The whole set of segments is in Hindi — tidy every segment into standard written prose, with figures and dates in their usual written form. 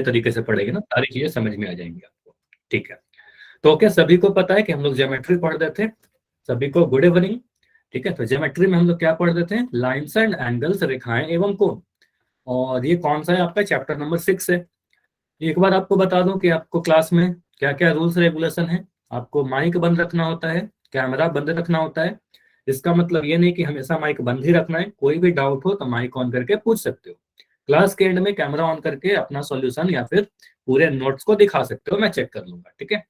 तरीके से पढ़ेंगे ना, सारी चीजें समझ में आ जाएंगी आपको। ठीक है, तो क्या सभी को पता है कि हम लोग ज्योमेट्री पढ़ रहे थे? सभी को गुड इवनिंग। ठीक है, तो ज्योमेट्री में हम लोग क्या पढ़ रहे थे? लाइन्स एंड एंगल्स, रेखाएं एवं कोण। और ये कौन सा है आपका? चैप्टर नंबर 6 है। एक बार आपको बता दूं कि आपको क्लास में क्या क्या रूल्स रेगुलेशन है। आपको माइक बंद रखना होता है, कैमरा बंद रखना होता है। इसका मतलब ये नहीं कि हमेशा माइक बंद ही रखना है, कोई भी डाउट हो तो माइक ऑन करके पूछ सकते हो। क्लास के एंड में कैमरा ऑन करके अपना सॉल्यूशन या फिर पूरे नोट्स को दिखा सकते हो, मैं चेक कर लूंगा। ठीक है,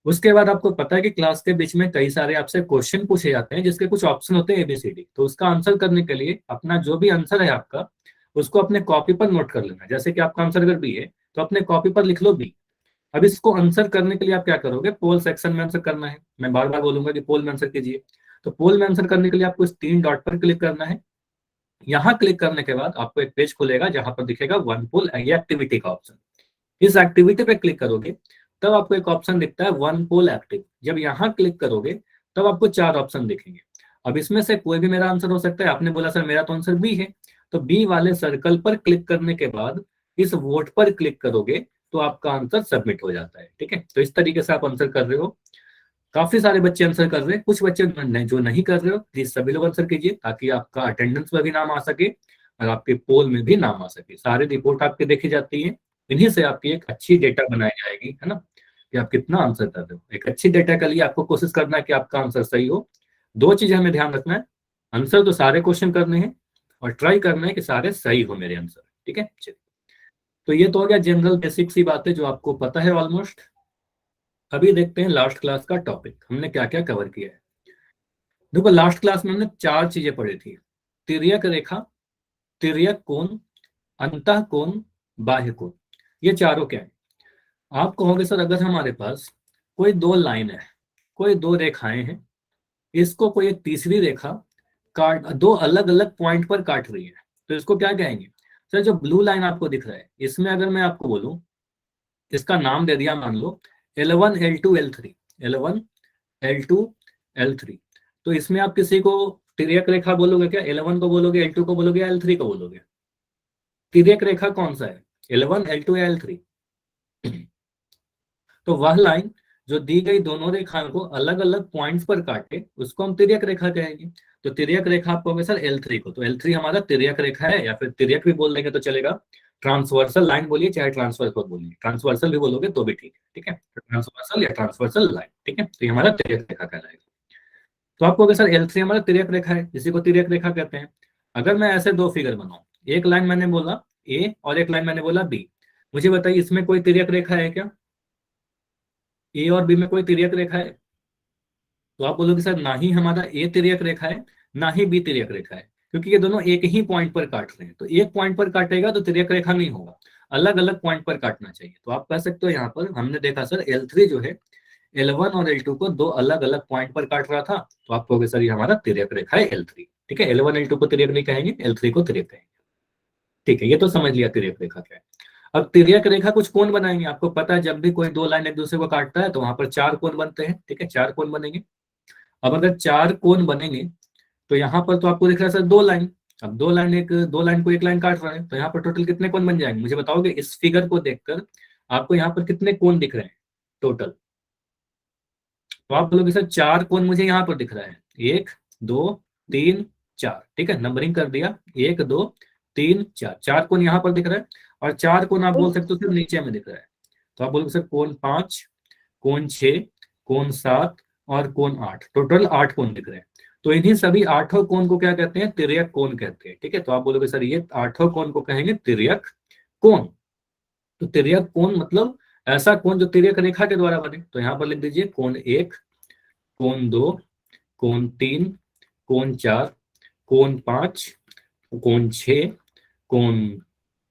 उसके बाद आपको पता है कि क्लास के बीच में कई सारे आपसे क्वेश्चन पूछे जाते हैं जिसके कुछ ऑप्शन होते हैं ABCD। तो उसका आंसर करने के लिए अपना जो भी आंसर है आपका, उसको अपने कॉपी पर नोट कर लेना। जैसे कि आपका आंसर अगर बी है तो अपने कॉपी पर लिख लो बी। अब इसको आंसर करने के लिए आप क्या करोगे? पोल सेक्शन में आंसर करना है। मैं बार बार बोलूंगा कि पोल में आंसर कीजिए। तो पोल में आंसर करने के लिए आपको इस 3 डॉट पर क्लिक करना है। यहाँ क्लिक करने के बाद आपको एक पेज खुलेगा जहां पर दिखेगा वन पोल एक्टिविटी का ऑप्शन। इस एक्टिविटी पे क्लिक करोगे तब आपको एक ऑप्शन दिखता है वन पोल एक्टिव। जब यहाँ क्लिक करोगे तब आपको 4 ऑप्शन दिखेंगे। अब इसमें से कोई भी मेरा आंसर हो सकता है। आपने बोला सर मेरा तो आंसर बी है, तो बी वाले सर्कल पर क्लिक करने के बाद इस वोट पर क्लिक करोगे तो आपका आंसर सबमिट हो जाता है। ठीक है, तो इस तरीके से आप आंसर कर रहे हो। काफी सारे बच्चे आंसर कर रहे हैं, कुछ बच्चे जो नहीं कर रहे हो प्लीज सभी लोग आंसर कीजिए ताकि आपका अटेंडेंस में भी नाम आ सके और आपके पोल में भी नाम आ सके। सारे रिपोर्ट आपके देखी जाती है, इन्हीं से आपकी एक अच्छी डेटा बनाई जाएगी, है ना, कि आप कितना आंसर कर रहे हो। एक अच्छी डेटा के लिए आपको कोशिश करना है कि आपका आंसर सही हो। 2 चीजें हमें ध्यान रखना है, आंसर तो सारे क्वेश्चन करने हैं और ट्राई करना है कि सारे सही हो मेरे आंसर। ठीक है, चलिए, तो ये तो हो गया जनरल बेसिक सी बातें जो आपको पता है ऑलमोस्ट। अभी देखते हैं लास्ट क्लास का टॉपिक हमने क्या क्या कवर किया है। देखो लास्ट क्लास में हमने 4 चीजें पढ़ी थी। तिर्यक रेखा, तिर्यक कोण, अंतः कोण, बाह्य कोण। ये चारों क्या है? आप कहोगे सर अगर हमारे पास कोई 2 लाइन है, कोई 2 रेखाएं हैं, इसको कोई एक तीसरी रेखा काट 2 अलग अलग पॉइंट पर काट रही है, तो इसको क्या कहेंगे? सर जो ब्लू लाइन आपको दिख रहा है इसमें अगर मैं आपको बोलूं, इसका नाम दे दिया मान लो L1 L2 L3, L1 L2 L3, तो इसमें आप किसी को तिर्यक रेखा बोलोगे क्या? L1 को बोलोगे, L2 को बोलोगे या L3 को बोलोगे? तिर्यक रेखा कौन सा है? L1 L2 या L3? तो वह लाइन जो दी गई दोनों रेखाओं को अलग अलग पॉइंट्स पर काटे उसको हम तिर्यक रेखा कहेंगे। तो तिर्यक रेखा आप कहोगे सर L3 को, तो L3 हमारा तिर्यक रेखा है, या फिर तिर्यक भी बोल देंगे तो चलेगा। ट्रांसवर्सल लाइन बोलिए चाहे ट्रांसवर्सल बोलिए, ट्रांसवर्सल भी बोलोगे तो भी ठीक है। ठीक है, ट्रांसवर्सल या ट्रांसवर्सल लाइन। ठीक है, तो ये हमारा तिर्यक रेखा कहलाएगा। तो आपको अगर सर L3 हमारा तिर्यक रेखा है, इसी को तिर्यक रेखा कहते हैं। अगर मैं ऐसे 2 फिगर बनाऊं, एक लाइन मैंने बोला A और एक लाइन मैंने बोला B, मुझे बताइए इसमें कोई तिर्यक रेखा है क्या? A और B में कोई तिर्यक रेखा है? तो आप बोलोगे सर ना ही हमारा A तिर्यक रेखा है ना ही B तिर्यक रेखा है, क्योंकि ये दोनों एक ही पॉइंट पर काट रहे हैं। तो एक पॉइंट पर काटेगा तो तिर्यक रेखा नहीं होगा, अलग अलग पॉइंट पर काटना चाहिए। तो आप कह सकते हो यहाँ पर हमने देखा सर L3 जो है L1 और L2 को 2 अलग अलग पॉइंट पर काट रहा था, तो आप कहोगे सर ये हमारा तिर्यक रेखा है L3। ठीक है, L1 L2 को तिर्यक नहीं कहेंगे, L3 को तिर्यक कहेंगे। ठीक है, ये तो समझ लिया तिर्यक रेखा क्या है। अब तिर्यक रेखा कुछ कोण बनाएंगे। आपको पता है जब भी कोई 2 लाइन एक दूसरे को काटता है तो वहां पर 4 कोण बनते हैं। ठीक है, 4 कोण बनेंगे। अब अगर 4 कोण बनेंगे तो यहाँ पर तो आपको दिख रहा है सर 2 लाइन। अब 2 लाइन को एक लाइन काट रहा है, तो यहाँ पर टोटल कितने कोण बन जाएंगे? मुझे बताओगे इस फिगर को देखकर आपको यहाँ पर कितने कोण दिख रहे हैं टोटल? तो आप बोलोगे सर 4 कोण मुझे यहाँ पर दिख रहा है, 1 2 3 4। ठीक है, नंबरिंग कर दिया, 1 2 3 4, 4 कोण यहाँ पर दिख रहा है। और 4 कोण आप बोल सकते हो सिर्फ नीचे में दिख रहा है। तो आप बोलोगे सर कोण 5, कोण 6, कोण 7 और कोण 8, टोटल 8 कोण दिख रहे हैं। तो इन्हीं सभी 8 कोण को क्या कहते हैं? तिर्यक कोण कहते हैं। ठीक है, तो आप बोलोगे सर ये 8 कोण को कहेंगे तिर्यक कोण। तो तिर्यक कोण मतलब ऐसा कोण जो तिर्यक रेखा के द्वारा बने। तो यहाँ पर लिख दीजिए कोण 1, कोण 2, कोण 3, कोण 4, कोण 5, कोण 6, कोण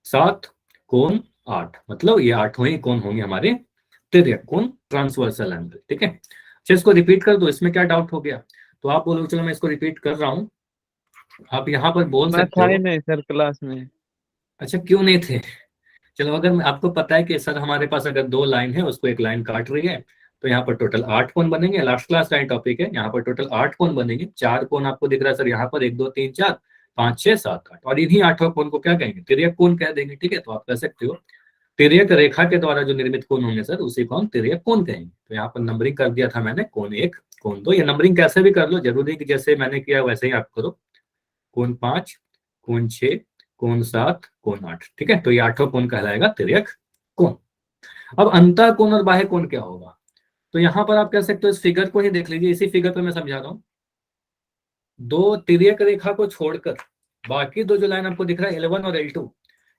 7, कोण 8, मतलब ये 8 ही कोण होंगे हमारे तिर्यक कोण, ट्रांसवर्सल एंगल। ठीक है, अच्छा इसको रिपीट कर दो, इसमें क्या डाउट हो गया? तो आप बोलो चलो मैं इसको रिपीट कर रहा हूँ, आप यहाँ पर बोल मैं सकते था ही हो। नहीं सर क्लास में। अच्छा क्यों नहीं थे? चलो अगर आपको पता है कि सर हमारे पास अगर 2 लाइन है उसको एक लाइन काट रही है, तो यहाँ पर टोटल 8 कोण बनेंगे। लास्ट क्लास का टॉपिक है, यहाँ पर टोटल 8 कोण बनेंगे। 4 कोण आपको दिख रहा है सर यहाँ पर, 1 2 3 4 5 6 7 8, और इन्हीं 8 कोण को क्या कहेंगे? तिर्यक कोण कह देंगे। ठीक है, तो आप कह सकते हो तिर्यक रेखा के द्वारा जो निर्मित कोण होंगे सर उसी को हम तिर्यक कोण कहेंगे। तो यहाँ पर नंबरिंग कर दिया था मैंने, कोण 1, कोण 2। ये नंबरिंग कैसे भी कर लो, जरूरी कि जैसे मैंने किया वैसे ही आप करो। कोण 5, कोण 6, कोण 7, कोण 8। ठीक है, तो ये 8 कोण कहलाएगा तिर्यक कोण। अब अंतः कोण और बाह्य कोण क्या होगा, तो यहाँ पर आप कह सकते हो इस फिगर को ही देख लीजिए। इसी फिगर पे मैं समझा रहा हूँ। दो तिर्यक रेखा को छोड़कर बाकी दो जो लाइन आपको दिख रहा है L1 और L2,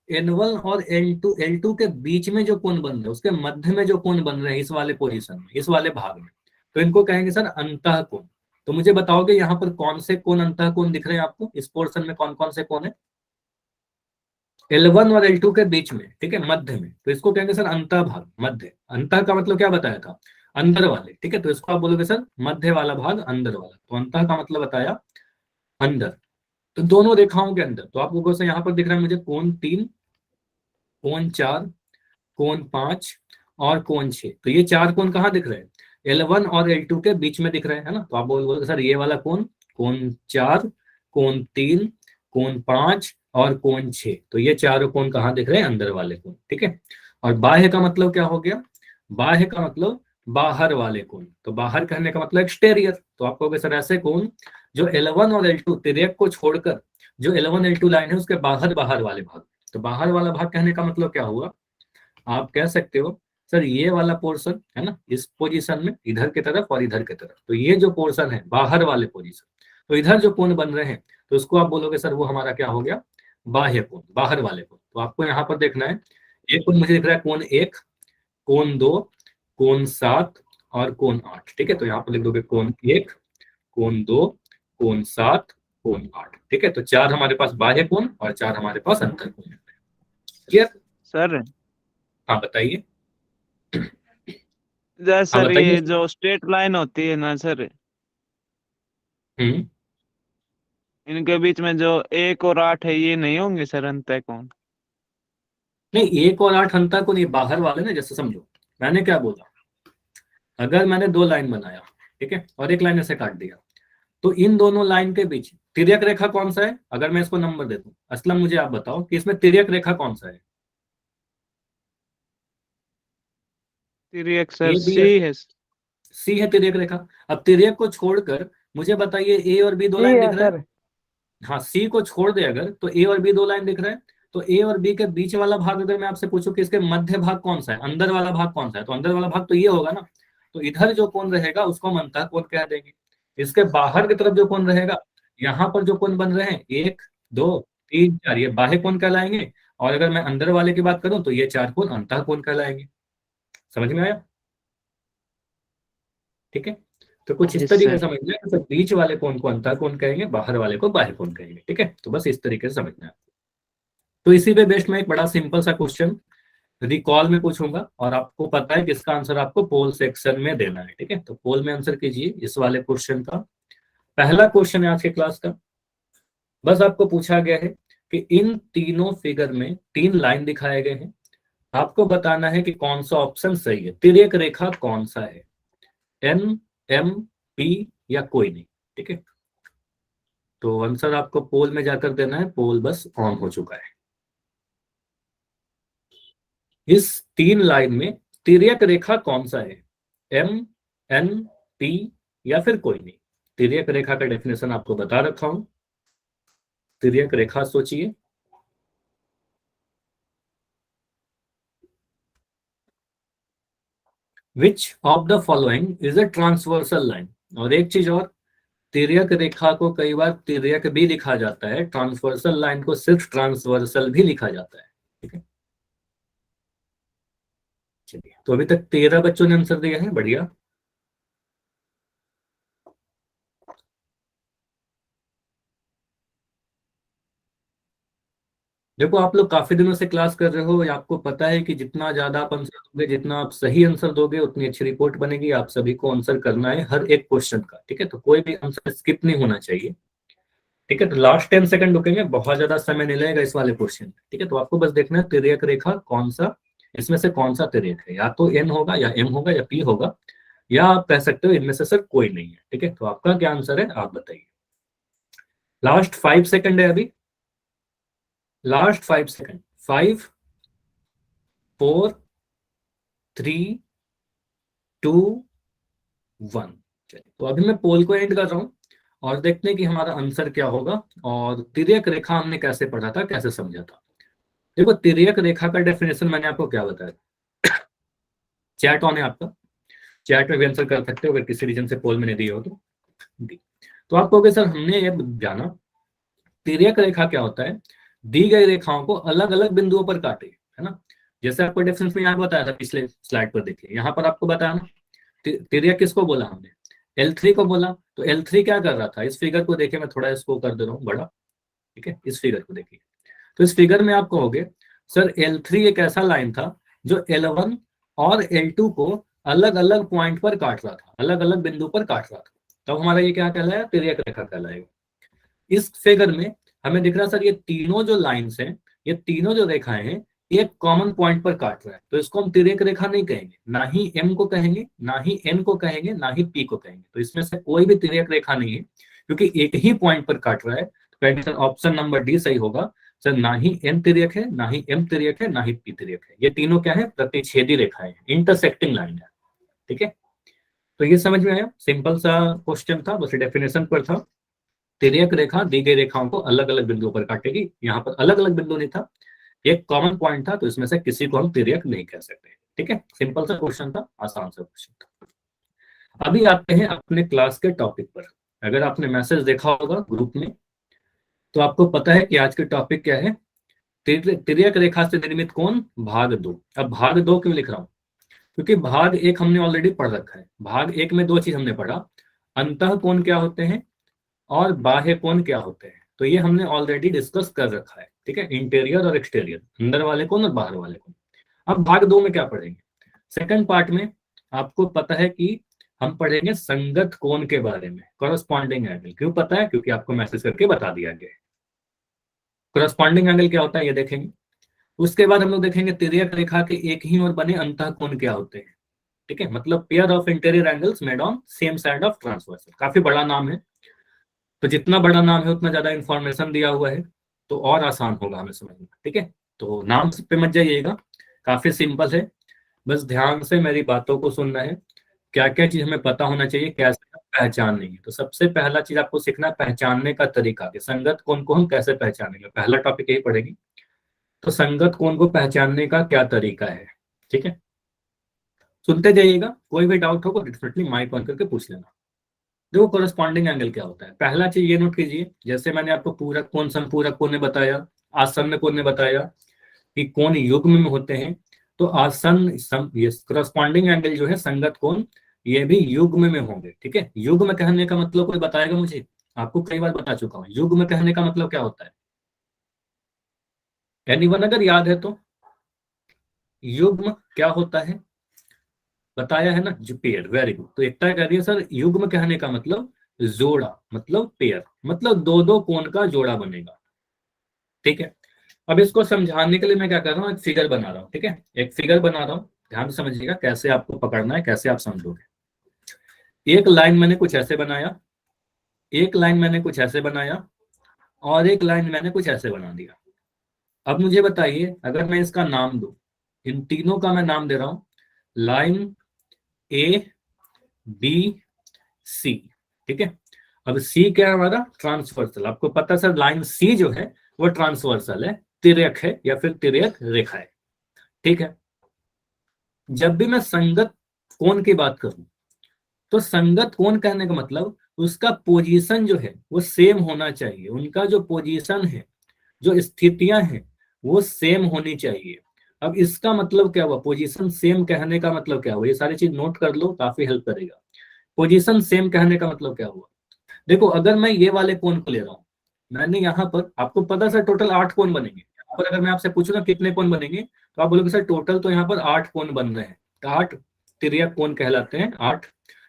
N1 और L2 के बीच में जो कोण बन रहे हैं, उसके मध्य में जो कोण बन रहे हैं इस वाले पोजीशन में, इस वाले भाग में, तो इनको कहेंगे सर अंतः कोण। तो मुझे बताओगे यहाँ पर कौन से कोण अंतः कोण दिख रहे हैं आपको, इस पोर्शन में कौन कौन से कोण है L1 और L2 के बीच में, ठीक है, मध्य में, तो इसको कहेंगे सर अंतः भाग, मध्य। अंतः का मतलब क्या बताया था, अंदर वाले, ठीक है, तो इसको आप बोलोगे सर मध्य वाला भाग, अंदर वाला। तो अंतः का मतलब बताया अंदर। तो दोनों रेखाओं के अंदर, तो आपको से यहाँ पर दिख रहा है मुझे कोण 3, कोण 4, कोण 5 और कोण 6। तो ये चार कोण कहाँ दिख रहे हैं, L1 और L2 के बीच में दिख रहे हैं, है ना। तो आप बोलोगे सर ये वाला कोण, कोण 4, कोण 3, कोण 5 और कोण 6, तो ये चारों कोण कहाँ दिख रहे हैं, अंदर वाले कोण। ठीक है, और बाह्य का मतलब क्या हो गया, बाह्य का मतलब बाहर वाले कोण। तो बाहर कहने का मतलब एक्सटेरियर। तो आप कहोगे सर ऐसे कोण जो L1 और L2 तिर्यक को छोड़कर जो L1 L2 लाइन है उसके बाहर बाहर वाले भाग। तो बाहर वाला भाग कहने का मतलब क्या हुआ, आप कह सकते हो सर ये वाला पोर्शन है ना, इस पोजीशन में इधर की तरफ और इधर की तरफ, तो ये जो पोर्शन है बाहर वाले पोजीशन, तो इधर जो कोण बन रहे हैं तो उसको आप बोलोगे सर वो हमारा क्या हो गया, बाह्य कोण, बाहर वाले कोण। तो आपको यहाँ पर देखना है, एक कोण मुझे दिख रहा है कोण 1, कोण 2, कोण 7 और कोण 8। ठीक है, तो यहाँ पर लिख दोगे कोण 1, कोण 2, कोण 7, कोण 8। ठीक है, तो 4 हमारे पास बाह्य कोण और 4 हमारे पास अंतर कोण। Clear sir? हाँ बताइए। हाँ सर बताइए। ये जो स्ट्रेट लाइन होती है ना सर, हम्म, इनके बीच में जो 1 और 8 है ये नहीं होंगे सर अंतः कोण? नहीं 1 और 8 अंतर को नहीं, बाहर वाले ना, जैसे समझो मैंने क्या बोला, अगर मैंने दो लाइन बनाया, ठीक है, और एक लाइन ऐसे काट दिया, तो इन दोनों लाइन के बीच तिर्यक रेखा कौन सा है, अगर मैं इसको नंबर दे दूं, असलम मुझे आप बताओ कि इसमें तिर्यक रेखा कौन सा है। तिर्यक ए सर बी सी है। सी है तिर्यक रेखा। अब तिर्यक को छोड़कर मुझे बताइए ए और बी दो जी लाइन है दिख रहा है। सर। हाँ, सी को छोड़ दे अगर, तो ए और बी दो लाइन दिख रहा है। तो ए और बी के बीच वाला भाग अगर मैं आपसे पूछूं कि इसके मध्य भाग कौन सा है, अंदर वाला भाग कौन सा है, तो अंदर वाला भाग तो ये होगा ना। तो इधर जो कोण रहेगा उसको हम अंतः कोण कह देंगे। इसके बाहर की तरफ जो कोण रहेगा, यहाँ पर जो कोण बन रहे हैं 1, 2, 3, 4, ये बाह्य कोण कहलाएंगे। और अगर मैं अंदर वाले की बात करूं तो ये चार कोण अंतः कोण कहलाएंगे। समझ में आया? ठीक है, तो कुछ इस यस तरीके से सर। समझना है, तो बीच वाले कोण को अंतः कोण कहेंगे, बाहर वाले को बाह्य कोण कहेंगे। ठीक है, तो बस इस तरीके से समझना है। तो इसी पे बेस्ड मैं एक बड़ा सिंपल सा क्वेश्चन रिकॉल में पूछूंगा, और आपको पता है कि इसका आंसर आपको पोल सेक्शन में देना है। ठीक है, तो पोल में आंसर कीजिए इस वाले क्वेश्चन का। पहला क्वेश्चन है आज के क्लास का। बस आपको पूछा गया है कि इन तीनों फिगर में 3 लाइन दिखाए गए हैं, आपको बताना है कि कौन सा ऑप्शन सही है, तिर्यक रेखा कौन सा है, एन, एम, पी या कोई नहीं। ठीक है, तो आंसर आपको पोल में जाकर देना है। पोल बस ऑन हो चुका है। इस 3 लाइन में तिर्यक रेखा कौन सा है, एम, एन, पी या फिर कोई नहीं। तिर्यक रेखा का डेफिनेशन आपको बता रखा हूं। तिर्यक रेखा सोचिए, which of the following is a transversal line. और एक चीज और, तिर्यक रेखा को कई बार तिर्यक भी लिखा जाता है, ट्रांसवर्सल लाइन को सिर्फ ट्रांसवर्सल भी लिखा जाता है। ठीक है, चलिए, तो अभी तक 13 बच्चों ने आंसर दिया है, बढ़िया। देखो आप लोग काफी दिनों से क्लास कर रहे हो, आपको पता है कि जितना ज्यादा आप आंसर दोगे, जितना आप सही आंसर दोगे, उतनी अच्छी रिपोर्ट बनेगी। आप सभी को आंसर करना है हर एक क्वेश्चन का। ठीक है, तो कोई भी आंसर स्किप नहीं होना चाहिए। ठीक है, तो लास्ट 10 सेकंड रुकेंगे, बहुत ज्यादा समय नहीं लगेगा इस वाले क्वेश्चन में। ठीक है, तो आपको बस देखना है तिर्यक रेखा कौन सा, इसमें से कौन सा तिर्यक है, या तो एन होगा या एम होगा या पी होगा, या आप कह सकते हो इनमें से सर कोई नहीं है। ठीक है, तो आपका क्या आंसर है आप बताइए। लास्ट 5 सेकंड है अभी, लास्ट 5 सेकंड, 5, 4 3 2 1। चलिए, तो अभी मैं पोल को एंड कर रहा हूं और देखते हैं कि हमारा आंसर क्या होगा और तिर्यक रेखा हमने कैसे पढ़ा था, कैसे समझा था। देखो, तिर्यक रेखा का डेफिनेशन मैंने आपको क्या बताया। चैट ऑन है आपका, चैट में भी आंसर कर सकते हो अगर किसी रीजन से पोल में नहीं दिए हो तो। तो आप कहोगे सर हमने ये जाना तिर्यक रेखा क्या होता है, दी गई रेखाओं को अलग अलग बिंदुओं पर काटे, है ना। जैसे आपको डेफिनेशन में यहाँ बताया था, पिछले स्लाइड पर देखिए, यहाँ पर आपको बताया ना तिर्यक किसको बोला हमने, L3 को बोला। तो L3 क्या कर रहा था, इस फिगर को देखिए, मैं थोड़ा इसको कर दे रहा हूँ बड़ा, ठीक है, इस फिगर को देखिए। तो इस फिगर में आप कहोगे सर L3 एक ऐसा लाइन था जो L1 और L2 को अलग अलग पॉइंट पर काट रहा था, अलग अलग बिंदु पर काट रहा था। तब हमारा ये क्या कहलाया, तिर्यक रेखा कहलाएगा। इस फिगर में हमें दिख रहा सर ये तीनों जो लाइंस हैं, ये तीनों जो रेखाएं हैं, एक कॉमन पॉइंट पर काट रहा है, तो इसको हम तिर्यक रेखा नहीं कहेंगे, ना ही M को कहेंगे, ना ही N को कहेंगे, ना ही P को कहेंगे। तो इसमें से कोई भी तिर्यक रेखा नहीं है, क्योंकि एक ही पॉइंट पर काट रहा है। तो ऑप्शन नंबर डी सही होगा सर। ना ही N तिर्यक है, ना ही M तिर्यक है, ना ही P तिर्यक है। ये तीनों क्या है, प्रतिच्छेदी रेखाएं, इंटरसेक्टिंग लाइन है, ठीक है। तो ये समझ में आया, सिंपल सा क्वेश्चन था, बस डेफिनेशन पर था। तिर्यक रेखा दी गई रेखाओं को अलग अलग बिंदुओं पर काटेगी। यहाँ पर अलग अलग बिंदु नहीं था, एक कॉमन पॉइंट था, तो इसमें से किसी को हम तिर्यक नहीं कह सकते, ठीक है। सिंपल सा क्वेश्चन था, आसान सा क्वेश्चन था। अभी आते हैं अपने क्लास के टॉपिक पर। अगर आपने मैसेज देखा होगा ग्रुप में, तो आपको पता है कि आज के टॉपिक क्या है, तिर्यक रेखा से निर्मित कोण भाग 2। अब भाग 2 क्यों लिख रहा हूं, क्योंकि भाग 1 हमने ऑलरेडी पढ़ रखा है। भाग 1 में दो चीज हमने पढ़ा, अंतः कोण क्या होते हैं और बाह्य कोण क्या होते हैं। तो ये हमने ऑलरेडी डिस्कस कर रखा है, ठीक है, इंटीरियर और एक्सटीरियर, अंदर वाले कोण और बाहर वाले कोण। अब भाग 2 में क्या पढ़ेंगे, सेकंड पार्ट में आपको पता है कि हम पढ़ेंगे संगत कोण के बारे में, कॉरस्पॉन्डिंग एंगल। क्यों पता है, क्योंकि आपको मैसेज करके बता दिया गया है। कॉरस्पॉन्डिंग एंगल क्या होता है ये देखेंगे। उसके बाद हम लोग देखेंगे तिर्यक रेखा के एक ही ओर बने अंतः कोण क्या होते हैं, ठीक है, मतलब pair of interior angles made on same side of transversal. काफी बड़ा नाम है, तो जितना बड़ा नाम है उतना ज्यादा इंफॉर्मेशन दिया हुआ है, तो और आसान होगा हमें समझना, ठीक है। तो नाम पे मत जाइएगा, काफी सिंपल है, बस ध्यान से मेरी बातों को सुनना है। क्या क्या चीज हमें पता होना चाहिए, कैसे पहचाननी है। तो सबसे पहला चीज आपको सीखना है पहचानने का तरीका, कि संगत कोण को हम कैसे पहचानेंगे। पहला टॉपिक यही पढ़ेगी, तो संगत कोण को पहचानने का क्या तरीका है, ठीक है। सुनते जाइएगा, कोई भी डाउट हो तो डेफिनेटली माइक ऑन करके पूछ लेना। देखो, कोरस्पॉन्डिंग एंगल क्या होता है, पहला चीज ये नोट कीजिए, जैसे मैंने आपको पूरक कोण, संपूरक कोण ने बताया, आसन्न कोण ने बताया कि कोण युग्म में होते हैं। तो आसन्न ये कोरस्पॉन्डिंग एंगल जो है, संगत कोण, ये भी युग्म में होंगे, ठीक है। युग्म कहने का मतलब कोई बताएगा मुझे, आपको कई बार बता चुका हूँ, युग्म कहने का मतलब क्या होता है, एनीवन अगर याद है तो। युग्म क्या होता है, बताया है ना, जो पेयर, वेरी गुड। तो एकता कह रही है सर युग्म कहने का मतलब जोड़ा, मतलब पेयर, मतलब दो दो कोण का जोड़ा बनेगा, ठीक है। अब इसको समझाने के लिए मैं क्या कर रहा हूँ, एक फिगर बना रहा हूँ, ठीक है, एक फिगर बना रहा हूँ, ध्यान से समझिएगा कैसे आपको पकड़ना है, कैसे आप समझोगे। एक लाइन मैंने कुछ ऐसे बनाया, एक लाइन मैंने कुछ ऐसे बनाया, और एक लाइन मैंने कुछ ऐसे बना दिया। अब मुझे बताइए, अगर मैं इसका नाम दूं, इन तीनों का मैं नाम दे रहा हूं, लाइन ए बी सी, ठीक है। अब सी क्या है हमारा, ट्रांसवर्सल। आपको पता है सर लाइन सी जो है वो ट्रांसवर्सल है, तिर्यक है, या फिर तिर्यक रेखा है, ठीक है। जब भी मैं संगत कोण की बात करूं, तो संगत कोण कहने का मतलब उसका पोजीशन जो है वो सेम होना चाहिए, उनका जो पोजीशन है, जो स्थितियां हैं, वो सेम होनी चाहिए। अब इसका मतलब क्या हुआ, पोजीशन सेम कहने का मतलब क्या हुआ, ये सारी चीज नोट कर लो, काफी हेल्प करेगा। पोजीशन सेम कहने का मतलब क्या हुआ, देखो अगर मैं ये वाले कोण को ले रहा हूँ, मैंने यहाँ पर, आपको पता सर टोटल 8 कोण बनेंगे। यहाँ पर अगर मैं आपसे पूछूंगा कितने कोण बनेंगे, तो आप बोलोगे सर टोटल तो यहाँ पर 8 कोण बन रहे हैं। तो 8 तिर्यक कोण कहलाते हैं, 8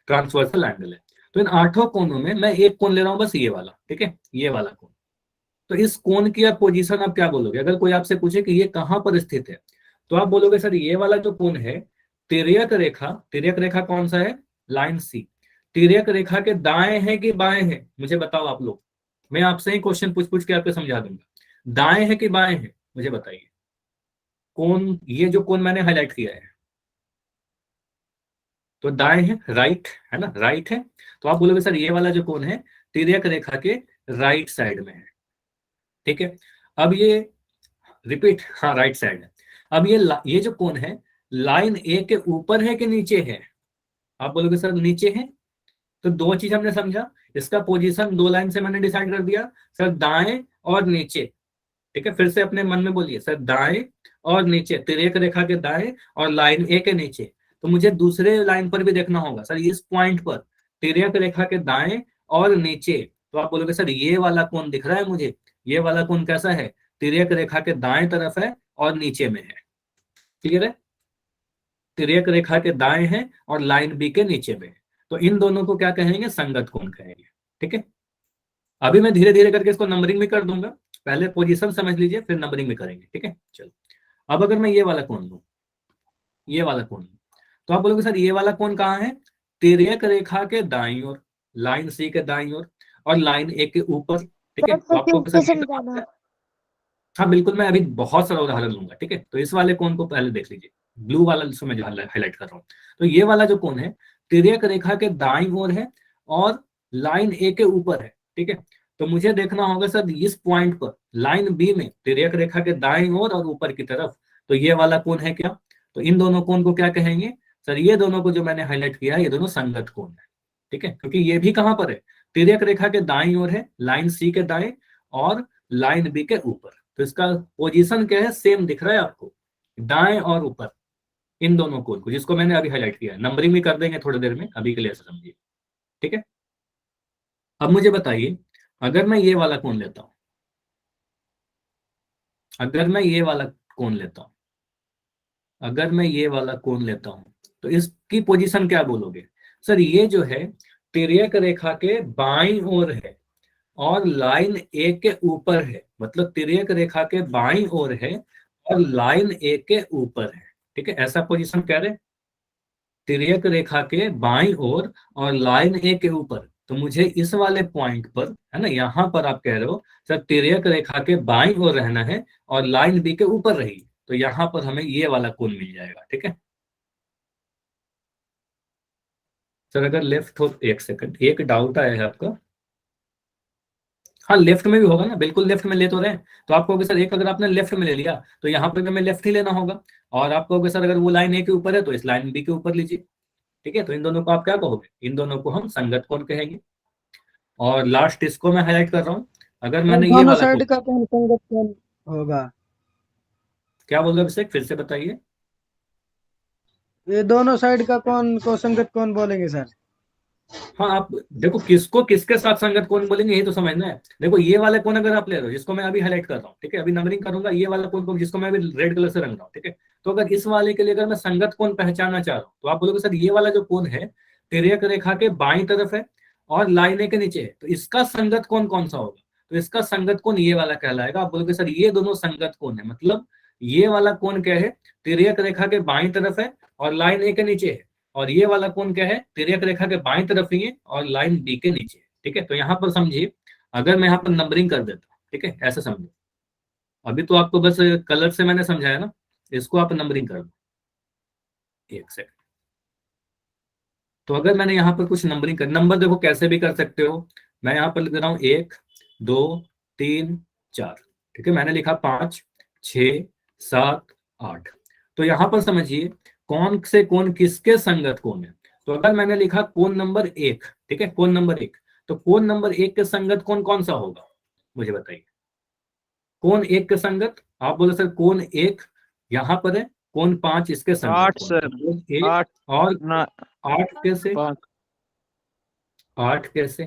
ट्रांसवर्सल एंगल है। तो इन 8 कोणों में मैं एक कोण ले रहा हूँ, बस ये वाला, ठीक है, ये वाला कोण। तो इस कोण की आप पोजीशन आप क्या बोलोगे, अगर कोई आपसे पूछे कि ये कहाँ पर स्थित है, तो आप बोलोगे सर ये वाला जो कोण है, तिर्यक रेखा, तिर्यक रेखा कौन सा है, लाइन सी, तिर्यक रेखा के दाएं है कि बाएं है, मुझे बताओ आप लोग। मैं आपसे ही क्वेश्चन पूछ पूछ के आपको समझा दूंगा, दाएं है कि बाएं है, मुझे बताइए। कोण, ये जो कोण मैंने हाईलाइट किया है तो दाएं है, राइट है ना, राइट है। तो आप बोलोगे सर ये वाला जो कोण है तिर्यक रेखा के राइट साइड में है, ठीक है। अब ये रिपीट, हाँ राइट साइड है। अब ये जो कोण है लाइन ए के ऊपर है कि नीचे है? आप बोलोगे सर नीचे है। तो दो चीज हमने समझा, इसका पोजीशन दो लाइन से मैंने डिसाइड कर दिया, सर दाएं और नीचे। ठीक है, फिर से अपने मन में बोलिए, सर दाएं और नीचे, तिर्यक रेखा के दाएं और लाइन ए के नीचे। तो मुझे दूसरे लाइन पर भी देखना होगा, सर इस पॉइंट पर तिर्यक रेखा के दाएं और नीचे। तो आप बोलोगे सर ये वाला कोण दिख रहा है मुझे, ये वाला कोण कैसा है, तिर्यक रेखा के दाएं तरफ है और नीचे में है। क्लियर है, तिर्यक रेखा के दाएं है और लाइन बी के नीचे में है। तो इन दोनों को क्या कहेंगे, संगत कोण कहेंगे। ठीक है, अभी मैं धीरे धीरे करके इसको नंबरिंग भी कर दूंगा, पहले पोजीशन समझ लीजिए फिर नंबरिंग भी करेंगे। ठीक है, चलो। अब अगर मैं ये वाला कोण लूं, ये वाला कोण लूं, तो आप बोलोगे सर ये वाला कोण कहाँ है, तिर्यक रेखा के दाईं ओर, लाइन सी के दाईं ओर और लाइन ए के ऊपर। ठीक है, तो आपको सर ये कहाँ है? हाँ बिल्कुल, मैं अभी बहुत सारा उदाहरण लूंगा। ठीक है, तो इस वाले कोण को पहले देख लीजिए, ब्लू वाला जिसको मैं हाईलाइट कर रहा हूँ। तो ये वाला जो कोण है तिर्यक रेखा के दाईं ओर है और लाइन ए के ऊपर है। ठीक है, तो मुझे देखना होगा सर इस पॉइंट पर लाइन बी में तिर्यक रेखा के दाईं ओर और ऊपर की तरफ, तो ये वाला कोण है क्या? तो इन दोनों कोण को क्या कहेंगे सर, ये दोनों को जो मैंने हाईलाइट किया है ये दोनों संगत कोण है। ठीक है, क्योंकि ये भी कहां पर है, तिर्यक रेखा के दाईं ओर है, लाइन सी के दाएं और लाइन बी के ऊपर। तो इसका पोजीशन क्या है, सेम दिख रहा है आपको, दाएं और ऊपर, इन दोनों कोण को, जिसको मैंने अभी हाईलाइट किया है। नंबरिंग भी कर देंगे थोड़ी देर में, अभी के लिए ऐसा समझिए। ठीक है, अब मुझे बताइए, अगर मैं ये वाला कोण लेता हूं, अगर मैं ये वाला कोण लेता हूं, अगर मैं ये वाला कोण लेता हूं, तो इसकी पोजीशन क्या बोलोगे? सर ये जो है तिर्यक रेखा के बाईं ओर है और लाइन ए के ऊपर है, मतलब तिर्यक रेखा के बाईं ओर है और लाइन ए के ऊपर है। ठीक है, ऐसा पोजीशन कह रहे, तिर्यक रेखा के बाईं ओर और लाइन ए के ऊपर। तो मुझे इस वाले पॉइंट पर है ना, यहां पर आप कह रहे हो सर तिर्यक रेखा के बाईं ओर रहना है और लाइन बी के ऊपर रही, तो यहां पर हमें ये वाला कोण मिल जाएगा। ठीक है सर, अगर लेफ्ट हो, एक सेकंड, एक डाउट आया है आपका। हाँ लेफ्ट में भी होगा ना, बिल्कुल लेफ्ट में ले तो रहे हैं। तो आप कहोगे सर एक अगर आपने लेफ्ट में ले लिया तो यहाँ पर भी हमें लेफ्ट ही लेना होगा, और आप कहोगे सर अगर वो लाइन ए के ऊपर है तो इस लाइन बी के ऊपर लीजिए। ठीक है, तो इन दोनों को आप क्या कहोगे, इन दोनों को हम संगत कोण कहेंगे। और लास्ट इसको मैं हाईलाइट कर रहा हूँ, अगर सर मैंने ये दोनों वाला साइड कोण, का कौन संगत कौन होगा? क्या बोल रहे अभिषेक, फिर से बताइए। ये दोनों साइड का कौन को संगत कौन बोलेंगे सर? हाँ आप देखो किसको किसके साथ संगत कोण बोलेंगे यही तो समझना है। देखो ये वाला कोण अगर आप ले रहे हो जिसको मैं अभी हाईलाइट कर रहा हूँ, ठीक है, अभी नंबरिंग करूंगा, ये वाला कोण को जिसको मैं अभी रेड कलर से रंग रहा हूँ, ठीक है। तो अगर इस वाले के लिए अगर मैं संगत कोण पहचानना चाह रहा हूँ, तो आप बोलोगे सर ये वाला जो कोण है तिर्यक रेखा के बाईं तरफ है और लाइन ए के नीचे है, तो इसका संगत कोण कौन सा होगा? तो इसका संगत कोण ये वाला कहलाएगा। आप बोलोगे सर ये दोनों संगत कोण है, मतलब ये वाला कोण क्या है, तिर्यक रेखा के बाईं तरफ है और लाइन ए के नीचे है, और ये वाला कोण क्या है, तिर्यक रेखा के बाईं तरफ ही है और लाइन बी के नीचे है। ठीक है, तो यहाँ पर समझिए, अगर मैं यहाँ पर नंबरिंग कर देता हूँ, ठीक है, ऐसा समझो, अभी तो आपको बस कलर से मैंने समझाया ना, इसको आप नंबरिंग कर दो, एक सेकंड। तो अगर मैंने यहाँ पर कुछ नंबरिंग कर, नंबर देखो कैसे भी कर सकते हो, मैं यहाँ पर लिख रहा हूँ 1 2 3 4। ठीक है, मैंने लिखा 5 6 7 8। तो यहाँ पर समझिए कौन से कौन किसके संगत कौन है। तो अगर मैंने लिखा कोण नंबर 1, ठीक है, कोण नंबर 1, तो कोण नंबर 1 के संगत कौन कौन सा होगा, मुझे बताइए। कोण 1 के संगत, आप बोले सर कोण 1 यहाँ पर है, कोण 5 इसके संगत 8 कौन है, तो सर, कोण 1 8 और ना, 8 कैसे, 5, 8 कैसे,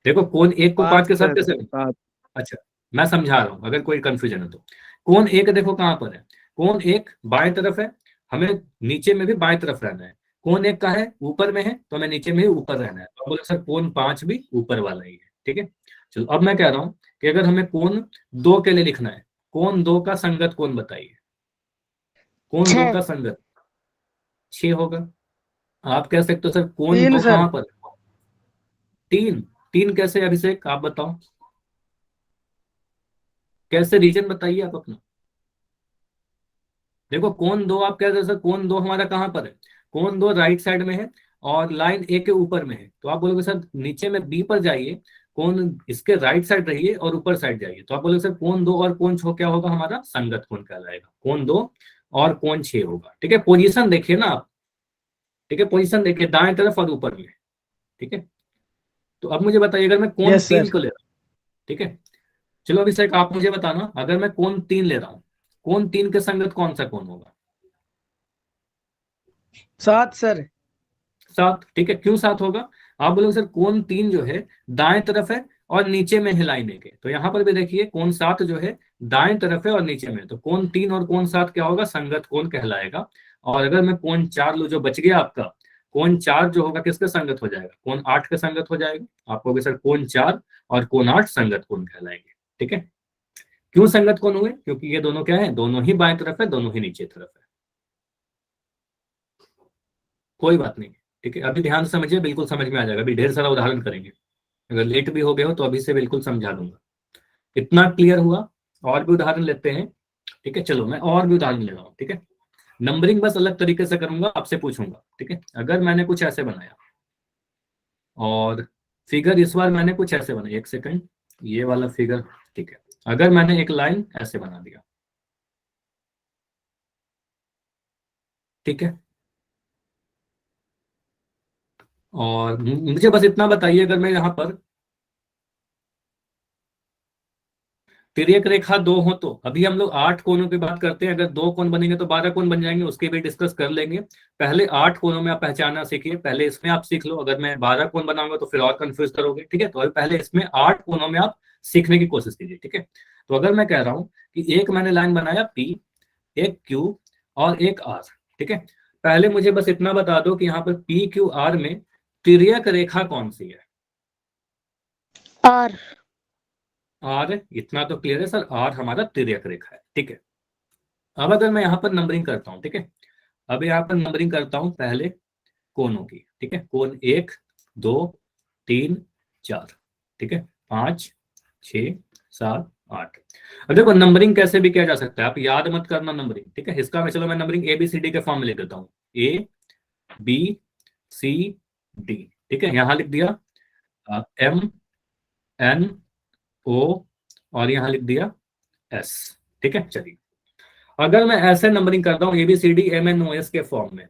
देखो कोण 1 को 5 5 के साथ सर, कैसे, 5, अच्छा मैं समझा रहा हूं अगर कोई कंफ्यूजन है तो। कोण 1 देखो कहां पर है, कोण 1 बाएं तरफ है, हमें नीचे में भी बाएं तरफ रहना है। कोण 1 का है ऊपर में है, तो हमें नीचे में भी ऊपर रहना है, तो बोले सर कोण 5 भी ऊपर वाला ही है। ठीक है, चलो अब मैं कह रहा हूं कि अगर हमें कोण 2 के लिए लिखना है, कोण 2 का संगत कोण बताइए, कोण 2 का संगत 6 होगा। आप कह सकते हो सर कोण 3 2 सर। कहां पर है? 3, 3 कैसे अभिषेक आप बताओ, कैसे रीजन बताइए आप अपना। देखो कोण दो आप कह रहे हो सर, कोण दो हमारा कहाँ पर है, कोण दो राइट साइड में है और लाइन ए के ऊपर में है, तो आप बोलोगे सर नीचे में बी पर जाइए, कोण इसके राइट साइड रहिए और ऊपर साइड जाइए, तो आप बोलोगे सर कोण दो और कोण छह क्या होगा हमारा, संगत कोण कहलाएगा, कोण दो और कोण छह होगा। ठीक है, पोजीशन देखिए ना आप, ठीक है, पोजीशन देखिए दाएं तरफ और ऊपर में, ठीक है। तो अब मुझे बताइए अगर मैं कोण यस तीन सर। को ले रहा हूँ, ठीक है, चलो अभी सर आप मुझे बताना, अगर मैं कोण तीन ले रहा हूँ, कोण तीन के संगत कौन सा कोण होगा, 7 सर। सात। ठीक है, क्यों सात होगा, आप बोलोगे सर कोण तीन जो है दाएं तरफ है और नीचे में है लाइन के, तो यहां पर भी देखिए कोण सात जो है दाएं तरफ है और नीचे में है, तो कोण तीन और कोण सात क्या होगा, संगत कोण कहलाएगा। और अगर मैं कोण चार लू, जो बच गया आपका, कोण चार जो होगा किसके संगत हो जाएगा, कोण आठ के संगत हो जाएगा। आप कहोगे सर कोण चार और कोण आठ संगत कोण कहलाएंगे। ठीक है, क्यों संगत कोण हुए, क्योंकि ये दोनों क्या है, दोनों ही बाएं तरफ है, दोनों ही नीचे तरफ है। कोई बात नहीं, ठीक है, अभी ध्यान से समझिए, बिल्कुल समझ में आ जाएगा, अभी ढेर सारा उदाहरण करेंगे, अगर लेट भी हो गए हो तो अभी से बिल्कुल समझा दूंगा। इतना क्लियर हुआ, और भी उदाहरण लेते हैं। ठीक है, चलो मैं और भी उदाहरण ले रहा हूँ। ठीक है, नंबरिंग बस अलग तरीके से करूंगा, आपसे पूछूंगा। ठीक है, अगर मैंने कुछ ऐसे बनाया और फिगर इस बार मैंने कुछ ऐसे बनाया, एक सेकंड, ये वाला फिगर, ठीक है, अगर मैंने एक लाइन ऐसे बना दिया, ठीक है, और मुझे बस इतना बताइए, अगर मैं यहाँ पर तिर्यक रेखा दो हो, तो अभी हम लोग 8 कोणों की बात करते हैं, अगर 2 कोण बनेंगे तो 12 कोण बन जाएंगे, उसके भी डिस्कस कर लेंगे। पहले 8 कोणों में आप पहचानना सीखिए, पहले इसमें आप सीख लो, अगर मैं 12 कोण बनाऊंगा तो फिर और कंफ्यूज करोगे। ठीक है, तो अभी पहले इसमें 8 कोणों में आप सीखने की कोशिश कीजिए। ठीक है, तो अगर मैं कह रहा हूं कि एक मैंने लाइन बनाया पी, एक क्यू और एक आर, ठीक है, पहले मुझे बस इतना बता दो कि यहाँ पर पी क्यू आर में तिर्यक रेखा कौन सी है, आर। आर, इतना तो क्लियर है सर, आर हमारा तिर्यक रेखा है। ठीक है, अब अगर मैं यहाँ पर नंबरिंग करता हूँ, ठीक है, अब यहाँ पर नंबरिंग करता हूँ पहले कोनों की। ठीक है, कोण 1 2 3 4, ठीक है, 5 6 7 8। अब देखो नंबरिंग कैसे भी किया जा सकता है, आप याद मत करना नंबरिंग। ठीक है, इसका मैं चलो मैं नंबरिंग ABCD के फॉर्म में लिख देता हूँ, ABCD। ठीक है, यहाँ लिख दिया MNO और यहाँ लिख दिया S। ठीक है, चलिए अगर मैं ऐसे नंबरिंग करता हूँ ABCD MNOS के फॉर्म में,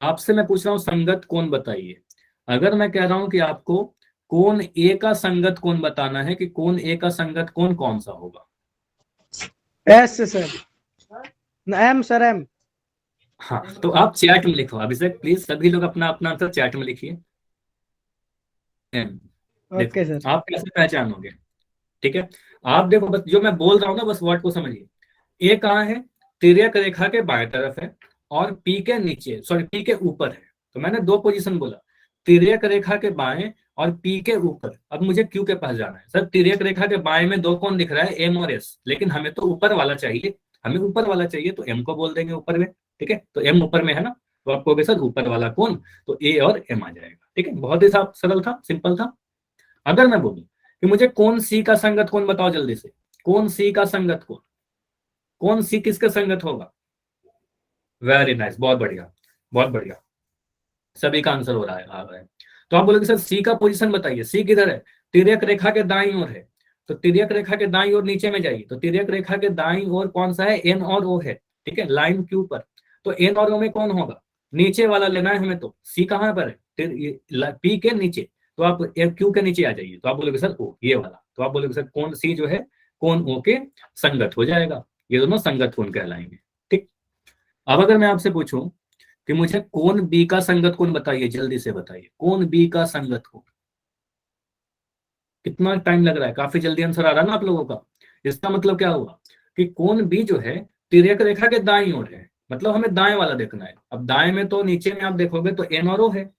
आपसे मैं पूछ रहा हूँ संगत कोण बताइए। अगर मैं कह रहा हूं कि आपको कोण ए का संगत कोण बताना है, कि कोण ए का संगत कोण कौन सा होगा, S sir. M sir, M. हाँ, तो आप चैट में लिखो अभिषेक, प्लीज सभी लोग अपना अपना आंसर चैट में लिखिए। देखो ओके सर। आप कैसे पहचानोगे। ठीक है, आप देखो बस जो मैं बोल रहा हूँ ना, बस वर्ड को समझिए। ए कहाँ है, तिर्यक रेखा के बाएं तरफ है और पी के नीचे, सॉरी पी के ऊपर है, तो मैंने दो पोजीशन बोला, तिर्यक रेखा के बाएं और पी के ऊपर। अब मुझे क्यू के पास जाना है, सर तिर्यक रेखा के बाएं में दो कोण दिख रहा है एम और एस, लेकिन हमें तो ऊपर वाला चाहिए, हमें ऊपर वाला चाहिए, तो एम को बोल देंगे ऊपर में। ठीक है, तो एम ऊपर में है ना, तो आप कहोगे सर ऊपर वाला कोण, तो ए और एम आ जाएगा। ठीक है, बहुत ही सरल था, सिंपल था। अगर मैं बोलूं कि मुझे कौन सी का संगत कोण बताओ जल्दी से, कौन सी का संगत कोण, कौन सी किसके संगत होगा, वेरी नाइस, बहुत बढ़िया, बहुत बढ़िया, सभी का आंसर हो रहा है, आ रहा है। तो आप बोलोगे सर सी का पोजीशन बताइए, सी किधर है, तिर्यक रेखा के दाईं ओर है, तो तिर्यक रेखा के दाईं ओर नीचे में जाइए, तो तिर्यक रेखा के दाईं ओर कौन सा है, एन और ओ है। ठीक है, लाइन क्यू पर, तो एन और ओ में कौन होगा, नीचे वाला लेना है हमें, तो सी कहाँ पर है, पी के नीचे, तो आप क्यू के नीचे आ जाइए, तो आप बोलोगे सर ओ ये वाला, तो आप बोलोगे सर कौन सी जो है कौन ओ के संगत हो जाएगा, ये दोनों संगत कोण कहलाएंगे। ठीक, अब अगर मैं आपसे पूछूं कि मुझे कोण बी का संगत कोण बताइए, जल्दी से बताइए, कोण बी का संगत कोण, कितना टाइम लग रहा है, काफी जल्दी आंसर आ रहा है ना आप लोगों का। इसका मतलब क्या हुआ कि कोण बी जो है तिर्यक रेखा के दाईं ओर है, मतलब हमें दाएं वाला देखना है। अब दाएं में तो नीचे में आप देखोगे तो एन और ओ है,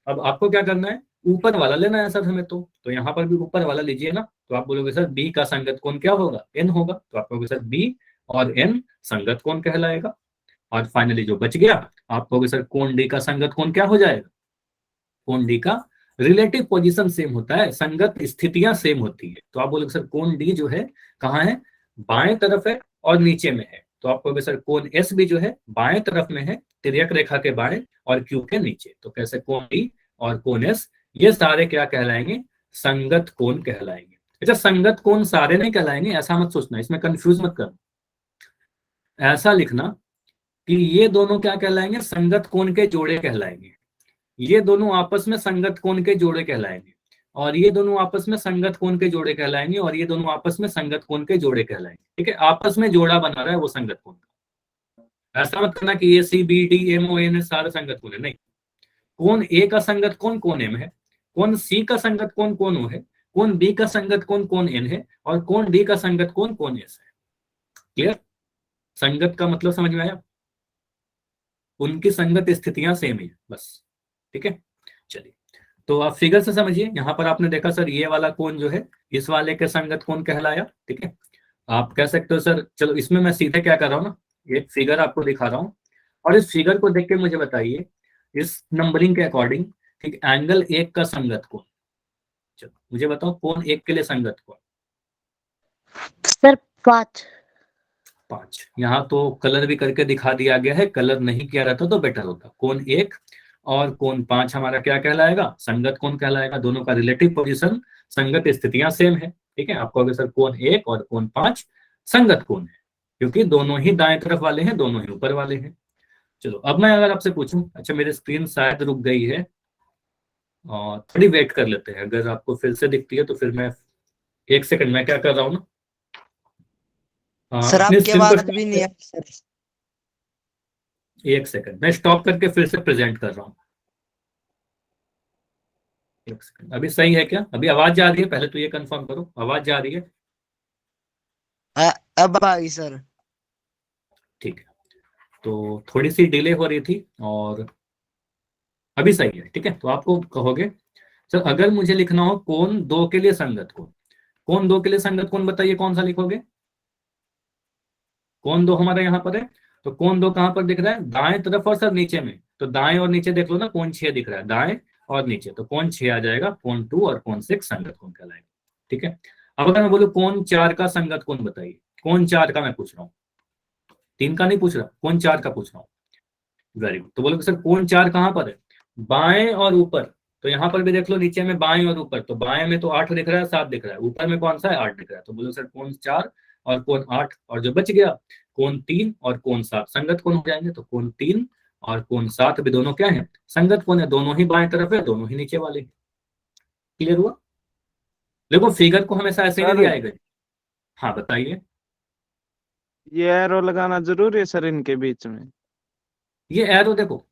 अब आपको क्या करना है, ऊपर वाला लेना है सर हमें, तो यहाँ पर भी ऊपर वाला लीजिए ना, तो आप बोलोगे सर बी का संगत कोण क्या होगा, एन होगा, तो आप कहोगे सर बी और एन संगत कोण कहलाएगा। और फाइनली जो बच गया, आप कहोगे सर कोण डी का संगत कोण क्या हो जाएगा, कोण डी का रिलेटिव पोजीशन सेम होता है, संगत स्थितियां सेम होती है, तो आप बोलोगे सर कोण डी जो है कहाँ है, बाएं तरफ है और नीचे में है, तो आपको कहोगे सर कोण एस भी जो है बाएं तरफ में है, तिर्यक रेखा के बाएं और क्यू के नीचे, तो कैसे कोण डी और कोण एस ये सारे क्या कहलाएंगे, संगत कोण कहलाएंगे। अच्छा, संगत कोण सारे नहीं कहलाएंगे ऐसा मत सोचना, इसमें कंफ्यूज मत करना, ऐसा लिखना कि ये दोनों क्या कहलाएंगे, संगत कोण के जोड़े कहलाएंगे, ये दोनों आपस में संगत कोण के जोड़े कहलाएंगे, और ये दोनों आपस में संगत कोण के जोड़े कहलाएंगे, और ये दोनों आपस में संगत कोण के जोड़े कहलाएंगे। ठीक है, आपस में जोड़ा बना रहा है वो संगत कोण का। ऐसा मत करना कि A C B D M O N सारे संगत कोण है, नहीं। कोण ए का संगत कोण कोण एम है, कोण सी का संगत कोण कोण ओ है, कोण बी का संगत कोण कोण एन है, और कोण डी का संगत कोण कोण एस है। क्लियर? संगत का मतलब समझ में आया, उनकी संगत स्थितियां सेम ही है बस। ठीक है, चलिए तो आप फिगर से समझिए, यहां पर आपने देखा सर ये वाला कोण जो है इस वाले के संगत कोण कहलाया। ठीक है, आप कह सकते हो सर, चलो इसमें मैं सीधे क्या कर रहा हूँ ना, एक फिगर आपको दिखा रहा हूँ, और इस फिगर को देख के मुझे बताइए इस नंबरिंग के अकॉर्डिंग, ठीक, एंगल एक का संगत कोण, चलो मुझे बताओ कोण एक के लिए संगत कोण। सर 5। 5, यहाँ तो कलर भी करके दिखा दिया गया है, कलर नहीं किया रहता तो बेटर होता। कोण 1 और कोण 5 हमारा क्या कहलाएगा, संगत कोण कहलाएगा। दोनों का रिलेटिव पोजीशन, संगत स्थितियां सेम है। ठीक है, आपको अगर सर कोण 1 और कोण 5 संगत कोण है, क्योंकि दोनों ही दाएं तरफ वाले हैं, दोनों ही ऊपर वाले हैं। चलो अब मैं अगर आपसे पूछूं, अच्छा मेरी स्क्रीन शायद रुक गई है, और थोड़ी वेट कर लेते हैं, अगर आपको फिर से दिखती है तो फिर मैं 1 सेकंड में क्या कर रहा हूँ ना, सर अपनी आपकी स्क्रीन आवाज पर भी नहीं आई सर। 1 सेकंड मैं स्टॉप करके फिर से प्रेजेंट कर रहा हूँ। 1 सेकंड, अभी सही है क्या, अभी आवाज जा रही है, पहले तो ये कंफर्म करो आवाज जा रही है। अब आई सर। ठीक है, तो थोड़ी सी डिले हो रही थी और अभी सही है। ठीक है, तो आपको कहोगे सर अगर मुझे लिखना हो कोण 2 के लिए संगत कोण, कोण 2 के लिए संगत कोण बताइए कौन सा लिखोगे। कोण 2 हमारा यहाँ पर है, तो कोण 2 कहां पर दिख रहा है, दाएं तरफ और सर नीचे में, तो दाएं और नीचे देख लो ना, कोण 6 दिख रहा है दाएं और नीचे, तो कोण 6 आ जाएगा, कोण 2 और कोण 6 संगत कोण कहलाएगा। ठीक है, अब अगर मैं बोलूं कोण 4 का संगत कोण बताइए, कोण 4 का मैं पूछ रहा हूँ, 3 का नहीं पूछ रहा, कोण 4 का पूछ रहा हूँ। वेरी गुड, तो बोलोगे सर कोण 4 कहां पर है, बाएं और ऊपर, तो यहाँ पर भी देख लो नीचे में बाएं और ऊपर, तो बाएं में तो 8 दिख रहा है, 7 दिख रहा है, ऊपर में कौन सा है, 8 दिख रहा है, तो बोलो सर कोण 4 और कोण 8, और जो बच गया कोण 3 और कोण 7 संगत कोण हो जाएंगे, तो कोण 3 और कोण 7 भी दोनों क्या है, संगत कोण है, दोनों ही बाएं तरफ है, दोनों ही नीचे वाले। क्लियर हुआ? देखो फिगर को हमेशा ऐसे ही नहीं सर दिया है। हाँ बताइए। ये एरो लगाना जरूरी है सर इनके बीच में? ये एरो देखो,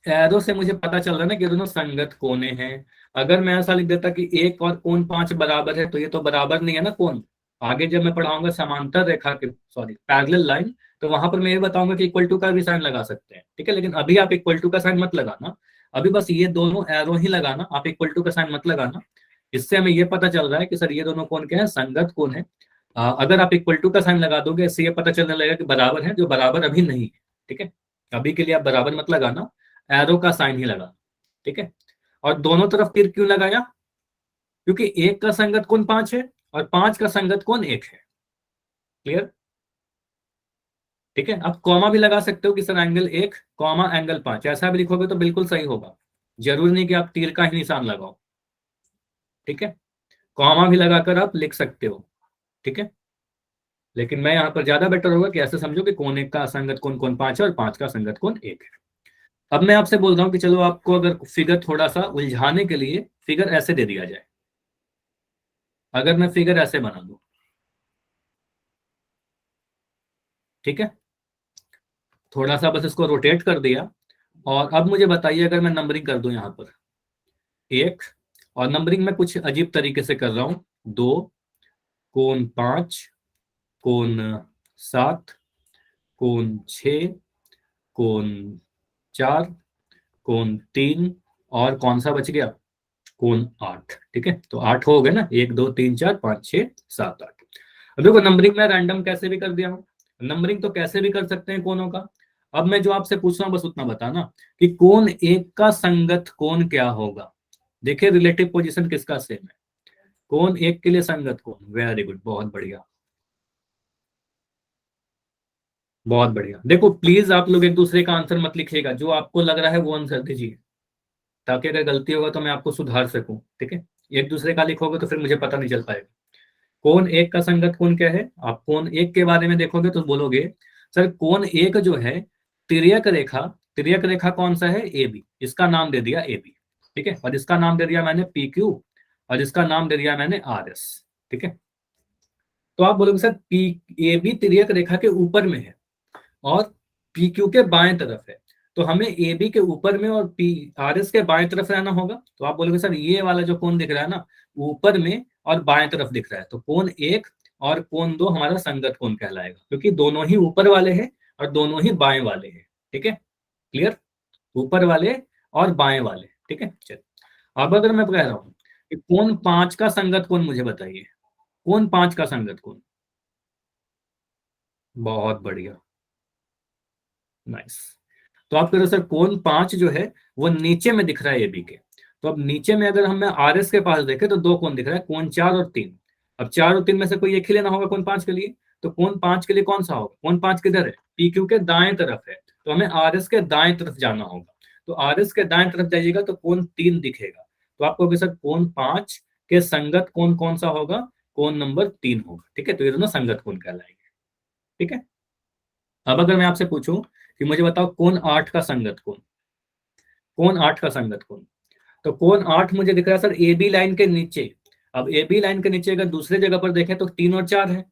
एरो से मुझे पता चल रहा है ना कि दोनों संगत कोने हैं। अगर मैं ऐसा लिख देता कि 1 और कोण 5 बराबर है, तो ये तो बराबर नहीं है ना कोण। आगे जब मैं पढ़ाऊंगा समांतर रेखा के, सॉरी पैरेलल लाइन, तो वहां पर मैं ये बताऊंगा कि इक्वल टू का भी साइन लगा सकते हैं। ठीक है, लेकिन अभी आप इक्वल टू का साइन मत लगाना, अभी बस ये दोनों एरो ही लगाना, आप इक्वल टू का साइन मत लगाना। इससे हमें ये पता चल रहा है कि सर ये दोनों कोण क्या है, संगत कोण है। अगर आप इक्वल टू का साइन लगा दोगे, इससे ये पता चलने लगेगा कि बराबर है, जो बराबर अभी नहीं है। ठीक है, अभी के लिए आप बराबर मत लगाना, एरो का साइन ही लगा। ठीक है, और दोनों तरफ तीर क्यों लगाया, क्योंकि 1 का संगत कोण 5 है और 5 का संगत कोण 1 है। क्लियर? ठीक है, आप कॉमा भी लगा सकते हो कि सर एंगल 1 कॉमा एंगल 5, ऐसा भी लिखोगे तो बिल्कुल सही होगा, जरूरी नहीं कि आप तीर का ही निशान लगाओ। ठीक है, कॉमा भी लगाकर आप लिख सकते हो। ठीक है, लेकिन मैं यहाँ पर ज्यादा बेटर होगा कि ऐसे समझो कि कोण 1 का संगत कोण कोण 5 है और 5 का संगत कोण 1 है। अब मैं आपसे बोल रहा हूं कि चलो आपको अगर फिगर थोड़ा सा उलझाने के लिए फिगर ऐसे दे दिया जाए, अगर मैं फिगर ऐसे बना दूं, ठीक है, थोड़ा सा बस इसको रोटेट कर दिया, और अब मुझे बताइए अगर मैं नंबरिंग कर दूं यहां पर 1, और नंबरिंग में कुछ अजीब तरीके से कर रहा हूं, 2, कोण 5, कोण 7, कोण 6, कोण 4, कोण 3, और कौन सा बच गया, कोण 8। ठीक है, तो 8 हो गए ना, 1 2 3 4 5 6 7 8। अब देखो नंबरिंग में रैंडम कैसे भी कर दिया हूं, नंबरिंग तो कैसे भी कर सकते हैं कोणों का। अब मैं जो आपसे पूछ रहा हूं बस उतना बताना कि कोण 1 का संगत कोण क्या होगा। देखिए रिलेटिव पोजीशन किसका सेम है, कोण 1 के लिए संगत कोण, वेरी गुड, बहुत बढ़िया। बहुत बढ़िया। देखो प्लीज आप लोग एक दूसरे का आंसर मत लिखिएगा, जो आपको लग रहा है वो आंसर दीजिए, ताकि अगर गलती होगा तो मैं आपको सुधार सकूं। ठीक है, एक दूसरे का लिखोगे तो फिर मुझे पता नहीं चल पाएगा। कोण एक का संगत कोण क्या है? आप कोण एक के बारे में देखोगे तो बोलोगे सर कोण एक जो है तिर्यक रेखा, तिर्यक रेखा कौन सा है? ए बी, इसका नाम दे दिया ए बी। ठीक है, और इसका नाम दे दिया मैंने पी क्यू, और इसका नाम दे दिया मैंने आर एस। ठीक है, तो आप बोलोगे सर पी ए बी तिर्यक रेखा के ऊपर में है और पी क्यू के बाएं तरफ है, तो हमें ए बी के ऊपर में और पी आर एस के बाएं तरफ रहना होगा। तो आप बोलोगे सर ये वाला जो कोण दिख रहा है ना, ऊपर में और बाएं तरफ दिख रहा है, तो कोण एक और कोण दो हमारा संगत कोण कहलाएगा, क्योंकि दोनों ही ऊपर वाले हैं और दोनों ही बाएं वाले हैं। ठीक है, क्लियर? ऊपर वाले और बाएं वाले। ठीक है, चलिए अब अगर मैं कह रहा हूं कि कोण पांच का संगत कोण मुझे बताइए, कोण पांच का संगत कोण। बहुत बढ़िया, नाइस। तो आप कह रहे हो सर कोण पांच जो है वो नीचे में दिख रहा है एबी के, तो अब नीचे में अगर हम आर एस के पास देखें तो दो कोण दिख रहा है, कोण चार और तीन। अब चार और तीन में से कोई एक ही लेना होगा कोण पांच के लिए, तो कोण पांच के लिए कौन सा होगा? कोण पांच किधर है? पी क्यू के दाएं तरफ है, तो हमें आर एस के दाएं तरफ जाना होगा। तो आर एस के दाएं तरफ जाइएगा तो कोण तीन दिखेगा, तो आपको सर कोण पांच के संगत कोण कौन सा होगा? कोण नंबर तीन होगा। ठीक है, तो ये दोनों संगत कोण कहलाएंगे। ठीक है, अब अगर मैं आपसे पूछूं कि मुझे बताओ कोण आठ का संगत कोण, कोण आठ का संगत कोण, तो कोण आठ मुझे दिख रहा है सर ए बी लाइन के नीचे। अब ए बी लाइन के नीचे अगर दूसरे जगह पर देखें तो तीन और चार है,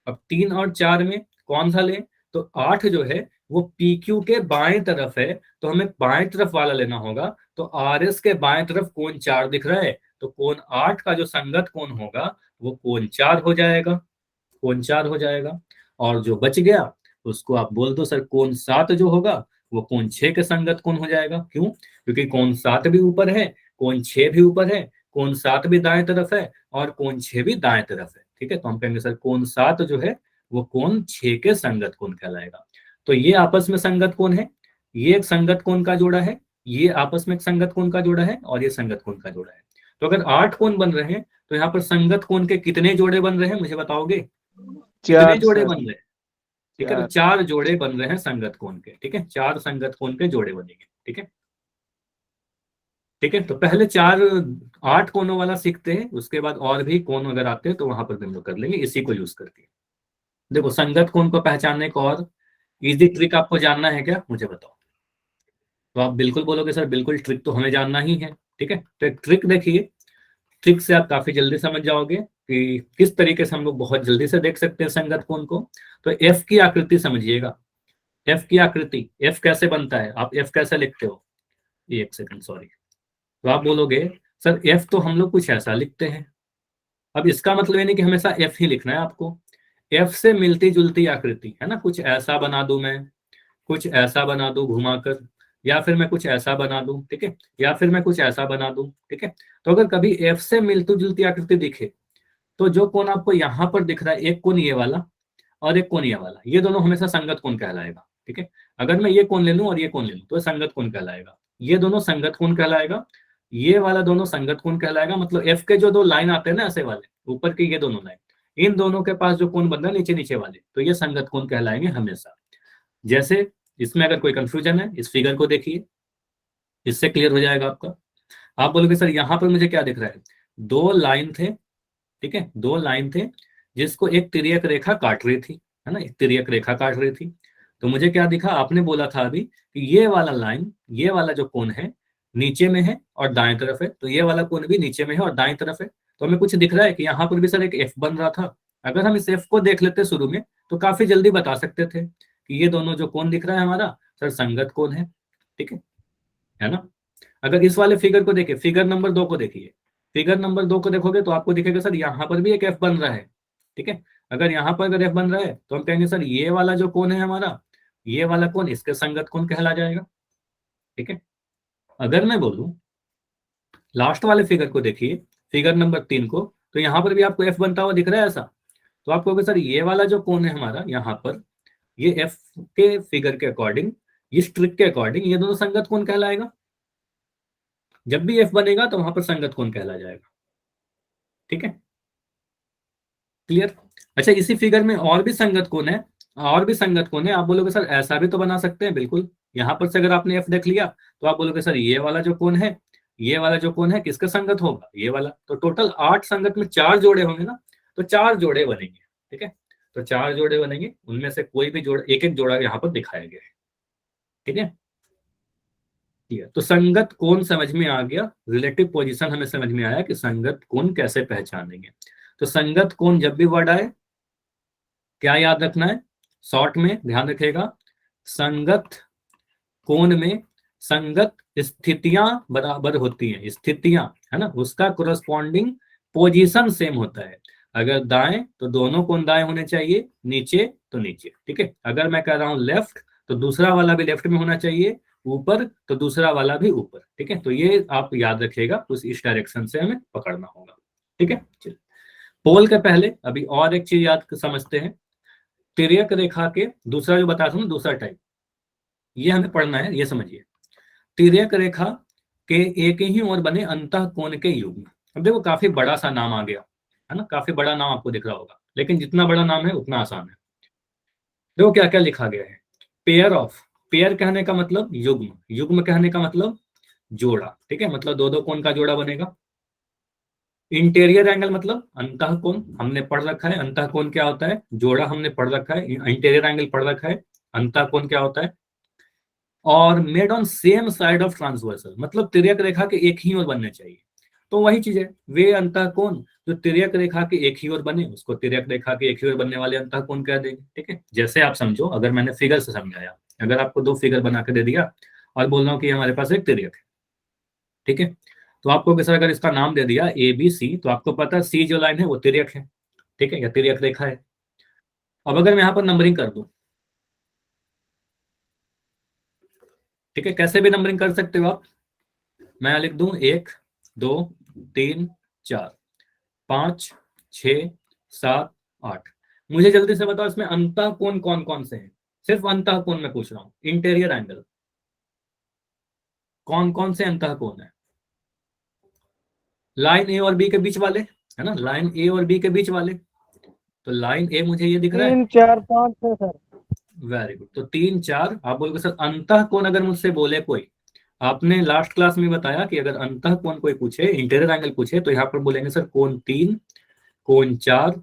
अब तीन और चार में कौन सा लें? तो आठ जो है वो पी क्यू के बाएं तरफ है, तो हमें बाएं तरफ वाला लेना होगा। तो आर एस के बाएं तरफ कोण चार दिख रहा है, तो कोण आठ का जो संगत कोण होगा वो कोण चार हो जाएगा, कोण चार हो जाएगा। और जो बच गया उसको आप बोल दो सर कोण सात जो होगा वो कोण छह के संगत कोण हो जाएगा। क्यों? क्योंकि कोण सात भी ऊपर है, कोण छह भी ऊपर है, कोण सात भी दाएं तरफ है और कोण छह भी दाएं तरफ है। ठीक है, तो हम कहेंगे सर कोण सात जो है वो कोण छह के संगत कोण कहलाएगा। तो ये आपस में संगत कोण है, ये एक संगत कोण का जोड़ा है, ये आपस में एक संगत कोण का जोड़ा है, और ये संगत कोण का जोड़ा है। तो अगर आठ कोण बन रहे हैं तो यहाँ पर संगत कोण के कितने जोड़े बन रहे हैं मुझे बताओगे? कितने चार जोड़े सर, बन रहे हैं? ठीक है, तो चार। चार जोड़े बन रहे हैं संगत कोण के। ठीक है, चार संगत कोण के जोड़े बनेंगे। ठीक है, ठीक है, तो पहले चार आठ कोनों वाला सीखते हैं, उसके बाद और भी कोण अगर आते हैं तो वहां पर भी हम लोग कर लेंगे इसी को यूज करके। देखो संगत कोण को पहचानने का और इजी ट्रिक आपको जानना है क्या मुझे बताओ? तो आप बिल्कुल बोलोगे सर बिल्कुल, ट्रिक तो हमें जानना ही है। ठीक है, तो एक ट्रिक देखिए, ट्रिक से आप काफी जल्दी समझ जाओगे कि किस तरीके से हम लोग बहुत जल्दी से देख सकते हैं संगत कोण को। तो एफ की आकृति समझिएगा, एफ की आकृति, एफ कैसे बनता है? आप एफ कैसे लिखते हो? एक सेकंड सॉरी। तो आप बोलोगे सर एफ तो हम लोग कुछ ऐसा लिखते हैं। अब इसका मतलब ये नहीं कि हमेशा एफ ही लिखना है आपको, एफ से मिलती जुलती आकृति है ना, कुछ ऐसा बना दूं मैं, कुछ ऐसा बना दूं घुमाकर, या फिर मैं कुछ ऐसा बना दूं। ठीक है, या फिर मैं कुछ ऐसा बना दूं। ठीक है, तो अगर कभी एफ से मिलती जुलती आकृति दिखे तो जो कोण आपको यहाँ पर दिख रहा है, एक कोण ये वाला और एक कोण ये वाला, ये दोनों हमेशा संगत कोण कहलाएगा। ठीक है, अगर मैं ये कोण ले लूं और ये कोण ले लूं तो संगत कोण कहलाएगा, ये दोनों संगत कोण कहलाएगा, ये वाला दोनों संगत कोण कहलाएगा। मतलब एफ के जो दो लाइन आते हैं ना ऐसे वाले, ऊपर के ये दोनों लाइन, इन दोनों के पास जो कोण बन रहा है नीचे नीचे वाले, तो ये संगत कोण कहलाएंगे हमेशा। जैसे इसमें अगर कोई कंफ्यूजन है इस फिगर को देखिए, इससे क्लियर हो जाएगा आपका। आप बोलोगे सर यहाँ पर मुझे क्या दिख रहा है? दो लाइन थे, ठीक है, दो लाइन थे जिसको एक तिर्यक रेखा काट रही थी, है ना, एक तिर्यक रेखा काट रही थी। तो मुझे क्या दिखा? आपने बोला था अभी कि ये वाला लाइन, ये वाला जो कोण है नीचे में है और दाएं तरफ है, तो ये वाला कोण भी नीचे में है और दाएं तरफ है। तो हमें कुछ दिख रहा है कि यहाँ पर भी सर एक एफ बन रहा था। अगर हम इस एफ को देख लेते शुरू में तो काफी जल्दी बता सकते थे कि ये दोनों जो कोण दिख रहा है हमारा सर संगत कोण है। ठीक है ना? अगर इस वाले फिगर को देखिए, फिगर नंबर 2 को देखिए, फिगर नंबर 2 को देखोगे तो आपको दिखेगा सर यहाँ पर भी एक एफ बन रहा है। ठीक है, अगर यहाँ पर अगर एफ बन रहा है तो हम कहेंगे सर ये वाला जो कोण है हमारा, ये वाला कोण इसके संगत कोण कहला जाएगा। ठीक है, अगर मैं बोलूं लास्ट वाले फिगर को देखिए, फिगर नंबर 3 को, तो यहाँ पर भी आपको एफ बनता हुआ दिख रहा है ऐसा, तो आप कहोगे सर ये वाला जो कोण है हमारा यहाँ पर, ये एफ के फिगर के अकॉर्डिंग, इस ट्रिक के अकॉर्डिंग ये दोनों संगत कोण कहलाएगा। जब भी एफ बनेगा तो वहां पर संगत कोण कहला जाएगा। ठीक है, क्लियर? अच्छा, इसी फिगर में और भी संगत कोण है, और भी संगत कोण है। आप बोलोगे सर ऐसा भी तो बना सकते हैं, बिल्कुल। यहाँ पर से अगर आपने एफ देख लिया तो आप बोलोगे सर ये वाला जो कोण है, ये वाला जो कोण है किसका संगत होगा, ये वाला। तो टोटल 8 संगत में 4 जोड़े होंगे ना, तो 4 जोड़े बनेंगे। ठीक है, तो 4 जोड़े बनेंगे, उनमें से कोई भी जोड़ा, एक एक जोड़ा यहाँ पर दिखाया गया है। ठीक है, तो संगत कोण समझ में आ गया, रिलेटिव पोजीशन हमें समझ में आया कि संगत कोण कैसे पहचानेंगे। तो संगत कोण जब भी वर्ड आए क्या याद रखना है, शॉर्ट में ध्यान रखेगा, संगत कोण में संगत स्थितियां बराबर होती हैं, स्थितियां है ना, उसका कोरस्पॉन्डिंग पोजीशन सेम होता है। अगर दाएं तो दोनों कोण दाएं होने चाहिए, नीचे तो नीचे। ठीक है, अगर मैं कह रहा हूं लेफ्ट तो दूसरा वाला भी लेफ्ट में होना चाहिए, ऊपर तो दूसरा वाला भी ऊपर। ठीक है, तो ये आप याद रखिएगा, उस इस डायरेक्शन से हमें पकड़ना होगा। ठीक है, चलिए पोल के पहले अभी और एक चीज याद समझते हैं, तिर्यक रेखा के दूसरा जो बता दूं, दूसरा टाइप ये हमें पढ़ना है, ये समझिए। तिर्यक रेखा के एक ही ओर बने अंतः कोण के युग्म। अब देखो काफी बड़ा सा नाम आ गया है ना, काफी बड़ा नाम आपको दिख रहा होगा, लेकिन जितना बड़ा नाम है उतना आसान है। देखो क्या क्या लिखा गया है, पेयर ऑफ, पेयर कहने का मतलब युग्म, युग्म कहने का मतलब जोड़ा। ठीक है, मतलब दो दो कोण का जोड़ा बनेगा। इंटीरियर एंगल मतलब अंतः कोण, हमने पढ़ रखा है अंतः कोण क्या होता है, जोड़ा हमने पढ़ रखा है, इंटीरियर एंगल पढ़ रखा है, अंतः कोण क्या होता है। और made on same side of transversal, मतलब तिर्यक रेखा के एक ही ओर बनने चाहिए। तो वही चीज है, वे अंतः कोण जो तिर्यक रेखा के एक ही ओर बने उसको तिर्यक रेखा के एक ही ओर बनने वाले अंतः कोण कह देंगे। ठीक है, जैसे आप समझो, अगर मैंने फिगर से समझाया, अगर आपको 2 फिगर बना के दे दिया और बोल रहा हूँ कि हमारे पास एक तिर्यक है, ठीक है, तो आपको किसी अगर इसका नाम दे दिया ए बी सी, तो आपको पता है सी जो लाइन है वो तिर्यक है। ठीक है, या तिर्यक रेखा है। अब अगर मैं यहाँ पर नंबरिंग कर दूं, ठीक है, कैसे भी नंबरिंग कर सकते हो आप, मैं लिख दूं 1 2 3 4 5 6 7 8। मुझे जल्दी से बताओ इसमें अंतः कोण कौन कौन से हैं, सिर्फ अंतः कोण में पूछ रहा हूं, इंटीरियर एंगल कौन कौन से अंतः कोण है। लाइन ए और बी के बीच वाले है ना, लाइन ए और बी के बीच वाले। तो लाइन ए मुझे ये दिख रहा है, 3 4 5 है सर। Very good. तो 3 4 आप बोलोगे सर अंतः कोण अगर मुझसे बोले कोई, आपने लास्ट क्लास में बताया कि अगर अंतः कोण कोई पूछे, इंटीरियर एंगल पूछे, तो यहाँ पर बोलेंगे सर कोण 3, कोण 4,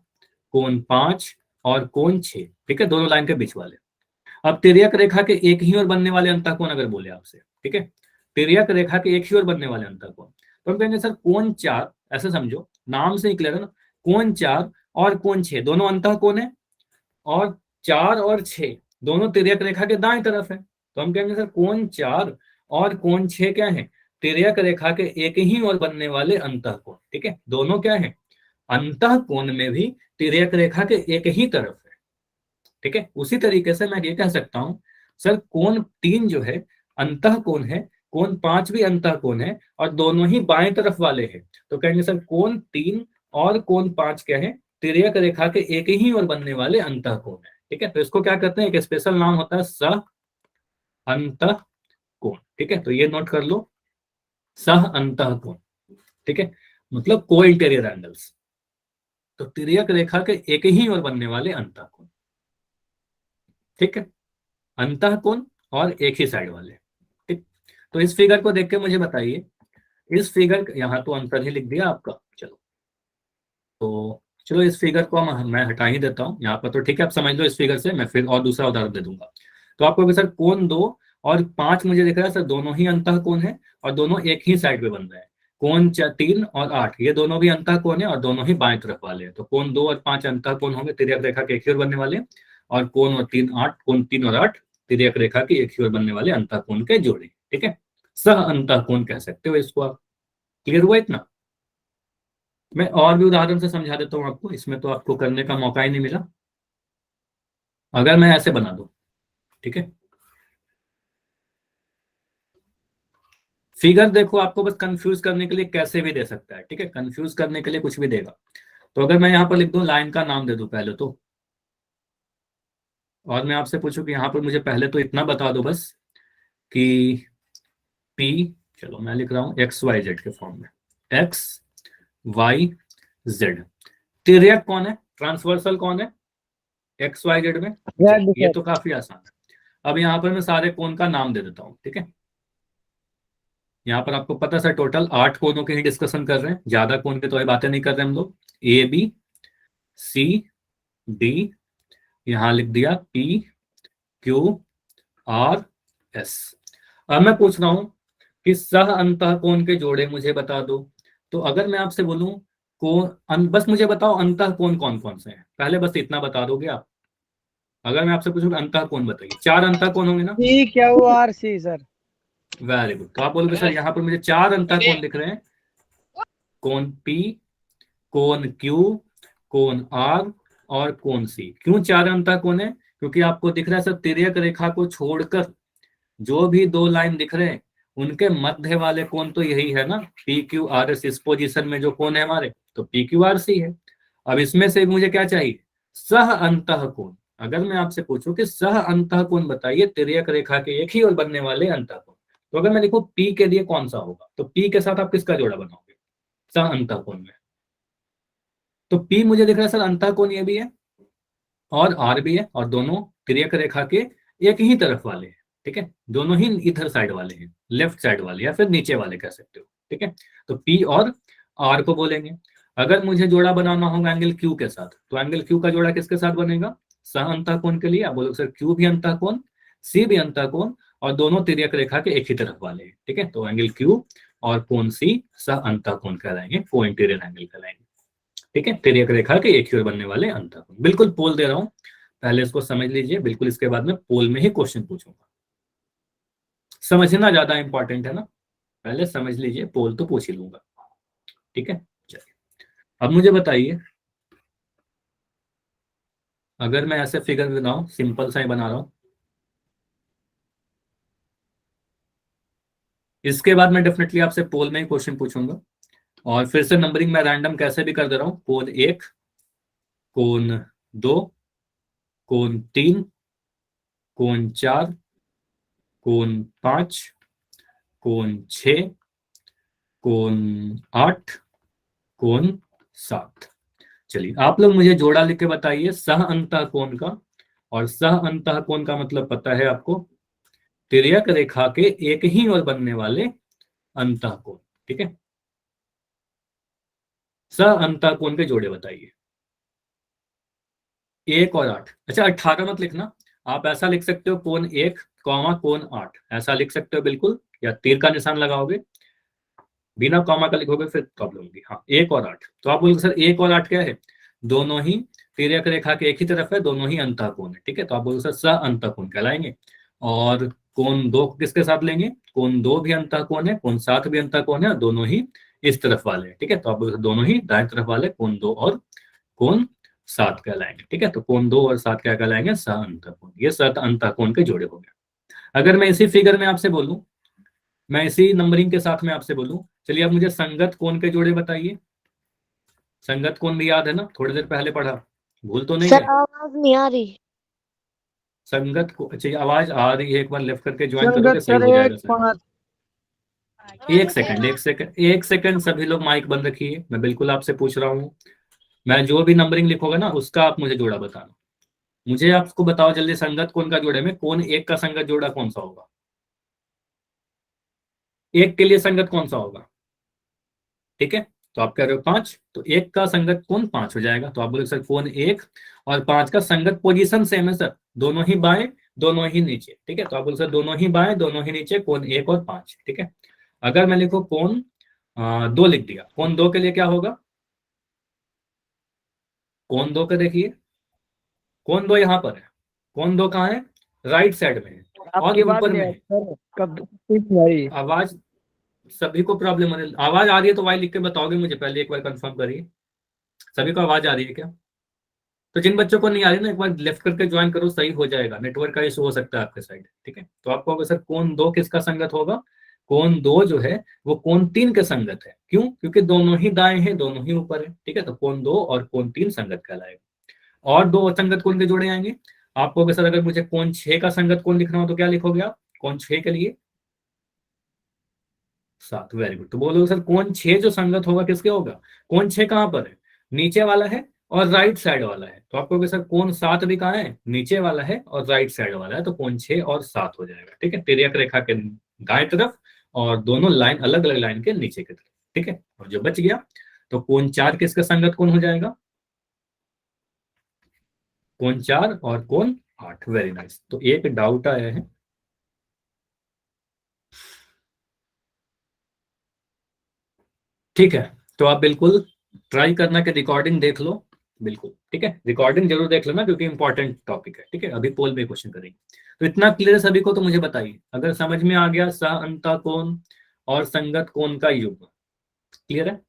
कोण 5 और कोण 6। ठीक है, दोनों लाइन के बीच वाले। अब तिर्यक रेखा के एक ही ओर बनने वाले अंतः कोण अगर बोले आपसे, ठीक है, तिर्यक रेखा के एक ही ओर बनने वाले अंतः कोण, तो हम कहेंगे सर कोण 4, ऐसे समझो नाम से ही क्लियर है ना, कोण 4 और कोण 6 दोनों अंतः कोण है, और 4 और 6 दोनों तिर्यक रेखा के दाएं तरफ है। तो हम कहेंगे सर कोण 4 और कोण 6 क्या है, तिर्यक रेखा के एक ही ओर बनने वाले अंतः कोण। ठीक है, दोनों क्या है, अंतः कोण में भी तिर्यक रेखा के एक ही तरफ है। ठीक है, उसी तरीके से मैं ये कह सकता हूं सर कोण 3 जो है अंतः कोण है, कोण 5 भी अंतः कोण है, और दोनों ही बाएं तरफ वाले हैं। तो कहेंगे सर कोण 3 और कोण 5 क्या है, तिर्यक रेखा के एक ही ओर बनने वाले अंतः कोण है। ठीक है, तो इसको क्या कहते हैं, एक स्पेशल नाम होता है सह अंतः कोण। ठीक है, तो ये नोट कर लो, सह अंतः कोण। ठीक है, मतलब को इंटीरियर एंगल्स, तो तिर्यक रेखा के एक ही ओर बनने वाले अंतः कोण। ठीक है, अंतः कोण और एक ही साइड वाले। ठीक, तो इस फिगर को देख के मुझे बताइए, इस फिगर यहाँ तो आंसर ही लिख दिया आपका, चलो तो चलो इस फिगर को मैं हटा ही देता हूँ यहाँ पर। तो ठीक है, आप समझ लो इस फिगर से, मैं फिर और दूसरा उदाहरण दे दूंगा। तो आपको सर कोण 2 और 5 मुझे दिख रहा है सर, दोनों ही अंतः कोण है और दोनों एक ही साइड पे बन रहे हैं। कोण 3 और 8 ये दोनों भी अंतः कोण है और दोनों ही बाएं तरफ वाले हैं। तो कोण 2 और 5 अंतः कोण होंगे, तिर्यक रेखा के एक ही ओर बनने वाले, और कोण और 3 8, कोण 3 और 8 तिर्यक रेखा के एक ही ओर बनने वाले अंतः कोण के जोड़े। ठीक है, सह अंतः कोण कह सकते हो इसको आप। क्लियर हुआ इतना? मैं और भी उदाहरण से समझा देता हूँ आपको, इसमें तो आपको करने का मौका ही नहीं मिला। अगर मैं ऐसे बना दूं, ठीक है, फिगर देखो आपको बस कंफ्यूज करने के लिए कैसे भी दे सकता है। ठीक है, कंफ्यूज करने के लिए कुछ भी देगा। तो अगर मैं यहाँ पर लिख दूं, लाइन का नाम दे दूं पहले तो, और मैं आपसे पूछूं कि यहाँ पर मुझे पहले तो इतना बता दो बस कि P, चलो मैं लिख रहा हूँ XYZ के फॉर्म में, XYZ। तिर्यक कौन है, ट्रांसवर्सल कौन है, एक्स वाई जेड में। Z ये सर। तो काफी आसान है। अब यहाँ पर मैं सारे कोण का नाम दे देता हूँ, ठीक है। यहाँ पर आपको पता सर टोटल 8 कोणों की ही डिस्कशन कर रहे हैं, ज्यादा कोण की तो ये बातें नहीं कर रहे हम लोग। ए बी सी डी, यहाँ लिख दिया पी क्यू आर एस। अब मैं पूछ रहा हूं कि सह अंतःकोण के जोड़े मुझे बता दो। तो अगर मैं आपसे बोलूं बस मुझे बताओ अंतःकोण कौन कौन से हैं, पहले बस इतना बता दोगे आप। अगर मैं आपसे पूछूं अंतःकोण बताइए, 4 अंतःकोण होंगे ना। PQRC sir. Very good. तो आप बोलोगे सर यहाँ पर मुझे 4 अंतःकोण दिख रहे हैं, कोण पी, कोण क्यू, कोण आर और कोण सी। क्यों 4 अंतःकोण है? क्योंकि आपको दिख रहा है सर तिर्यक रेखा को छोड़कर जो भी 2 लाइन दिख रहे हैं उनके मध्य वाले कोण तो यही है ना, पी क्यू आर एस। इस पोजीशन में जो कोण है हमारे, तो पी क्यू आर सी है। अब इसमें से मुझे क्या चाहिए? सह अंतःकोण। अगर मैं आपसे पूछूं कि सह अंतःकोण बताइए तिर्यक रेखा के एक ही ओर बनने वाले अंतःकोण, तो अगर मैं लिखूं पी के लिए कौन सा होगा, तो पी के साथ आप किसका जोड़ा बनाओगे सह अंतःकोण में? तो पी मुझे दिख रहा है सर अंतःकोण ये भी है और आर भी है, और दोनों तिर्यक रेखा के एक ही तरफ वाले हैं, ठीक है। दोनों ही इधर साइड वाले हैं, लेफ्ट साइड वाले या फिर नीचे वाले कह सकते हो, ठीक है। तो पी और आर को बोलेंगे। अगर मुझे जोड़ा बनाना होगा एंगल क्यू के साथ, तो एंगल क्यू का जोड़ा किसके साथ बनेगा? सह अंतःकोण के लिए आप बोलोगे सर क्यू भी अंतःकोण, सी भी अंतःकोण, और दोनों तिर्यक रेखा के एक ही तरफ वाले हैं, ठीक है। तो एंगल क्यू और कोण सी सह अंतःकोण कहलाएंगे, को इंटीरियर एंगल कहलाएंगे, ठीक है। तिर्यक रेखा के एक ही ओर बनने वाले अंतःकोण। बिल्कुल पोल दे रहा हूं, पहले इसको समझ लीजिए बिल्कुल, इसके बाद में पोल में ही क्वेश्चन पूछूंगा। समझना ज्यादा इंपॉर्टेंट है ना, पहले समझ लीजिए, पोल तो पूछ ही लूंगा, ठीक है। चलिए अब मुझे बताइए, अगर मैं ऐसे फिगर बनाऊं, सिंपल सा ही बना रहा हूं, इसके बाद मैं डेफिनेटली आपसे पोल में ही क्वेश्चन पूछूंगा। और फिर से नंबरिंग मैं रैंडम कैसे भी कर दे रहा हूं, कोण 1, कोण 2, कोण 3, कोण 4, कोण 5, कोण 6, कोण 8, कोण 7। चलिए आप लोग मुझे जोड़ा लिख के बताइए सह अंतःकोण का। और सह अंतःकोण का मतलब पता है आपको, तिर्यक रेखा के एक ही ओर बनने वाले अंतःकोण, ठीक है। सह अंतःकोण के जोड़े बताइए, 1 और 8। अच्छा 18 मत लिखना, आप ऐसा लिख सकते हो कोण 1 कॉमा कोण 8, ऐसा लिख सकते हो बिल्कुल, या तीर का निशान लगाओगे, बिना कॉमा का लिखोगे फिर प्रॉब्लम होगी। हाँ 1 और 8, तो आप बोलोगे सर 1 और 8 क्या है? दोनों ही तिर्यक रेखा के एक ही तरफ है, दोनों ही अंतःकोण है, ठीक है। तो आप बोलोगे सर सह अंतःकोण कहलाएंगे। और कोण 2 किसके साथ लेंगे? कोण 2 भी अंतःकोण है, कोण 7 भी अंतःकोण है, और दोनों ही इस तरफ वाले हैं, ठीक है। तो आप बोलोगे दोनों ही दाएं तरफ वाले कोण 2 और कोण 7 कहलाएंगे, ठीक है। तो कोण 2 और 7 क्या कहलाएंगे? सह अंतःकोण। ये सह अंतःकोण के जोड़े हो गए। अगर मैं इसी फिगर में आपसे बोलूं, मैं इसी नंबरिंग के साथ में आपसे बोलूं, चलिए आप मुझे संगत कोण के जोड़े बताइए। संगत कोण भी याद है ना, थोड़ी देर पहले पढ़ा, भूल तो नहीं सर गए? आवाज नहीं आ रही। संगत को अच्छा आवाज आ रही है, एक बार लेफ्ट करके ज्वाइन करोगे संगत सही सर हो 1 जाएगा सर। 5। एक सेकंड, एक सेकंड, सभी लोग माइक बंद रखिए, मैं बिल्कुल आपसे पूछ रहा हूँ। मैं जो भी नंबरिंग लिखोगा ना उसका आप मुझे जोड़ा बताना। मुझे आपको बताओ जल्दी, संगत कोण का जोड़े में कोण 1 का संगत जोड़ा कौन सा होगा? 1 के लिए संगत कौन सा होगा? ठीक है, तो आप कह रहे हो 5, तो 1 का संगत कोण 5 हो जाएगा। तो आप बोले सर कोण 1 और 5 का संगत पोजीशन सेम है सर, दोनों ही बाएं दोनों ही नीचे, ठीक है। तो आप बोले सर दोनों ही बाएं दोनों ही नीचे, कोण 1 और 5, ठीक है। अगर मैं लिखो कोण 2 लिख दिया, कोण 2 के लिए क्या होगा? कोण 2 का देखिए, कोण 2 यहाँ पर है, कोण 2 कहाँ है? राइट साइड में है और आपकी बात ऊपर नहीं में है है। सर, कब भाई। आवाज, सभी को प्रॉब्लम हो रही है? आवाज आ रही है तो वाई लिख के बताओगे मुझे, पहले एक बार कंफर्म करिए सभी को आवाज आ रही है क्या। तो जिन बच्चों को नहीं आ रही ना, एक बार लेफ्ट करके ज्वाइन करो, सही हो जाएगा, नेटवर्क का इशू हो सकता है आपके साइड, ठीक है। तो आपको होगा सर कोण 2 किसका संगत होगा? कोण 2 जो है वो कोण 3 के संगत है। क्यों? क्योंकि दोनों ही दाएं हैं दोनों ही ऊपर है, ठीक है। तो कोण 2 और कोण 3 संगत कहलाएगा। और 2 असंगत कोण के जोड़े आएंगे। आपको होगा सर अगर मुझे कोण 6 का संगत कोण लिखना हो तो क्या लिखोगे आप? कोण 6 के लिए 7, वेरी गुड। तो बोलोगे सर कोण 6 जो संगत होगा किसके होगा? कोण 6 कहां पर है? नीचे वाला है और राइट साइड वाला है, तो आपको सर कोण 7 भी कहाँ है, नीचे वाला है और राइट साइड वाला है, तो कोण 6 और 7 हो जाएगा। ठीक है, तिर्यक रेखा के दाएं तरफ और दोनों लाइन अलग अलग लाइन के नीचे की तरफ। ठीक है, और जो बच गया तो कोण 4 किसका संगत कोण हो जाएगा, कोण 4 और कोण 8। Very nice. तो एक डाउट आया है, ठीक है, तो आप बिल्कुल ट्राई करना कि रिकॉर्डिंग देख लो, बिल्कुल ठीक है, रिकॉर्डिंग जरूर देख लेना क्योंकि इंपॉर्टेंट टॉपिक है। ठीक है, अभी पोल में क्वेश्चन करेंगे। तो इतना क्लियर है सभी को, तो मुझे बताइए अगर समझ में आ गया सह कोण और संगत कोण का युग्म क्लियर है।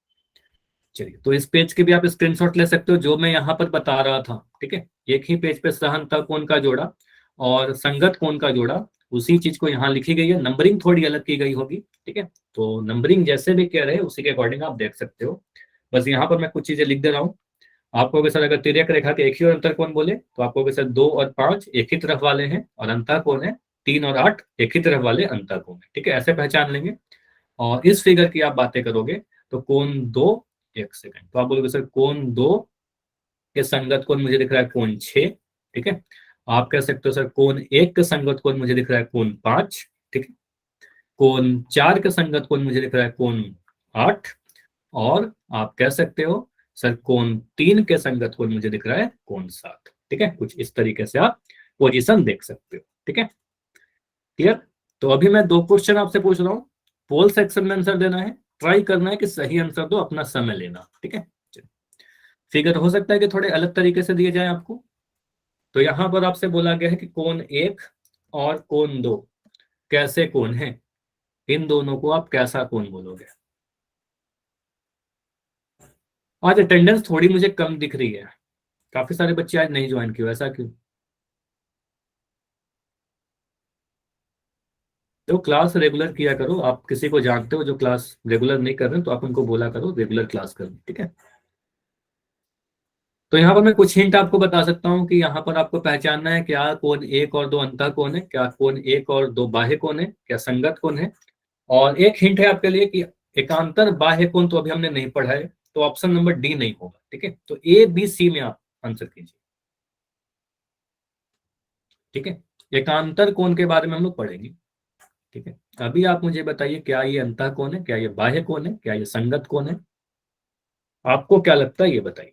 चलिए, तो इस पेज के भी आप स्क्रीनशॉट ले सकते हो जो मैं यहाँ पर बता रहा था। ठीक है, एक ही पेज पे सह कोण का जोड़ा और संगत कोण का जोड़ा, उसी चीज को यहाँ लिखी गई है, नंबरिंग थोड़ी अलग की गई होगी। ठीक है, तो नंबरिंग जैसे भी कह रहे हैं उसी के अकॉर्डिंग आप देख सकते हो। बस यहाँ पर मैं कुछ चीजें लिख दे रहा हूँ। आपको सर अगर तिर्यक रेखा के एक ही और अंतर कोण बोले तो आपको सर 2 और 5 एक ही तरफ वाले हैं और अंतर कोण है 3 और 8 एक ही तरफ वाले अंतर कोण है। ठीक है, ऐसे पहचान लेंगे। और इस फिगर की आप बातें करोगे तो कोण 2, एक सेकंड, तो आप बोलोगे सर कोण 2 के संगत कोण मुझे दिख रहा है कोण 6। ठीक है, आप कह सकते हो सर कोण 1 के संगत कोण मुझे दिख रहा है कोण 5। ठीक है, कोण 4 के संगत कोण मुझे दिख रहा है कोण 8। और आप कह सकते हो सर कोण 3 के संगत कोण मुझे दिख रहा है कोण 7। ठीक है, कुछ इस तरीके से आप पोजीशन देख सकते हो। ठीक है, क्लियर। तो अभी मैं 2 क्वेश्चन आपसे पूछ रहा हूँ, पोल सेक्शन में आंसर देना है, ट्राई करना है कि सही आंसर दो, अपना समय लेना। ठीक है, फिगर हो सकता है कि थोड़े अलग तरीके से दिए जाए आपको। तो यहां पर आपसे बोला गया है कि कोण 1 और कोण 2 कैसे कोण है, इन दोनों को आप कैसा कोण बोलोगे। आज अटेंडेंस थोड़ी मुझे कम दिख रही है, काफी सारे बच्चे आज नहीं ज्वाइन किए, ऐसा क्यों। तो क्लास रेगुलर किया करो, आप किसी को जानते हो जो क्लास रेगुलर नहीं कर रहे तो आप उनको बोला करो रेगुलर क्लास करो। ठीक है, तो यहाँ पर मैं कुछ हिंट आपको बता सकता हूँ कि यहाँ पर आपको पहचानना है क्या कोण 1 और 2 अंतः कोण है, क्या कोण 1 और 2 बाह्य कोण है, क्या संगत कोण है। और एक हिंट है आपके लिए कि एकांतर बाह्य कोण तो अभी हमने नहीं पढ़ा है, तो ऑप्शन नंबर डी नहीं होगा। ठीक है, तो ए बी सी में आप आंसर कीजिए। ठीक है, एकांतर कोण के बारे में हम लोग पढ़ेंगे। ठीक है, अभी आप मुझे बताइए क्या ये अंतः कोण है, क्या ये बाह्य कोण है, क्या ये संगत कोण है, आपको क्या लगता है ये बताइए।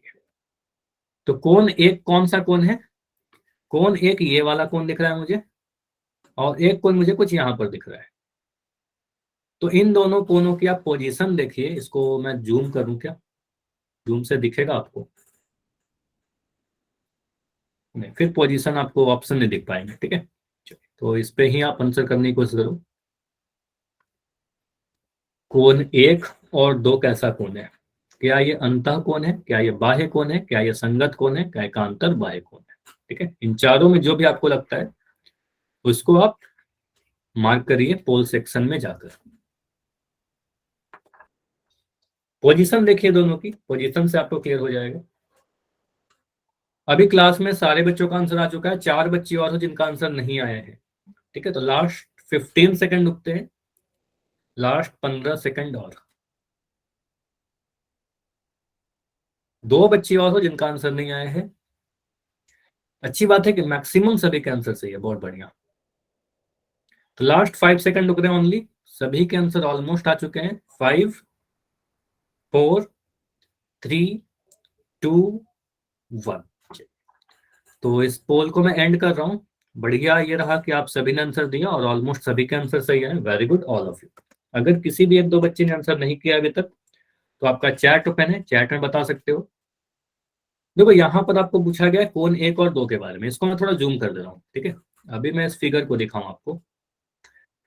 तो कोण 1 कौन सा कोण है, कोण 1 ये वाला कोण दिख रहा है मुझे, और एक कोण मुझे कुछ यहां पर दिख रहा है। तो इन दोनों कोणों की आप पोजीशन देखिए, इसको मैं जूम करूं क्या, जूम से दिखेगा आपको नहीं, फिर पोजीशन आपको ऑप्शन नहीं दिख पाएंगे। ठीक है, तो इस पे ही आप आंसर करने की कोशिश करो। कोण 1 और 2 कैसा कोण है, क्या ये अंतः कोण है, क्या ये बाह्य कोण है, क्या ये संगत कोण है, क्या एकांतर बाह्य कोण है। ठीक है, इन चारों में जो भी आपको लगता है उसको आप मार्क करिए पोल सेक्शन में जाकर। पोजीशन देखिए, दोनों की पोजीशन से आपको क्लियर हो जाएगा। अभी क्लास में सारे बच्चों का आंसर आ चुका है, 4 बच्चे और हो जिनका आंसर नहीं आया है। ठीक है, तो लास्ट 15 सेकंड रुकते हैं, लास्ट 15 सेकंड और 2 बच्चे और हो जिनका आंसर नहीं आया है। अच्छी बात है कि मैक्सिमम सभी के आंसर सही है, बहुत बढ़िया। तो लास्ट 5 सेकंड रुक रहे हैं ओनली, सभी के आंसर ऑलमोस्ट आ चुके हैं। 5 4 3 2 1। तो इस पोल को मैं एंड कर रहा हूं। बढ़िया ये रहा कि आप सभी ने आंसर दिया और ऑलमोस्ट सभी के आंसर सही है। Very good all of you. अगर किसी भी 1-2 बच्चे ने आंसर नहीं किया अभी तक तो आपका चैट ओपन है, चैट में बता सकते हो। देखो यहाँ पर आपको पूछा गया है कोण 1 और 2 के बारे में, इसको मैं थोड़ा जूम कर दे रहा हूँ। ठीक है, अभी मैं इस फिगर को दिखाऊं आपको,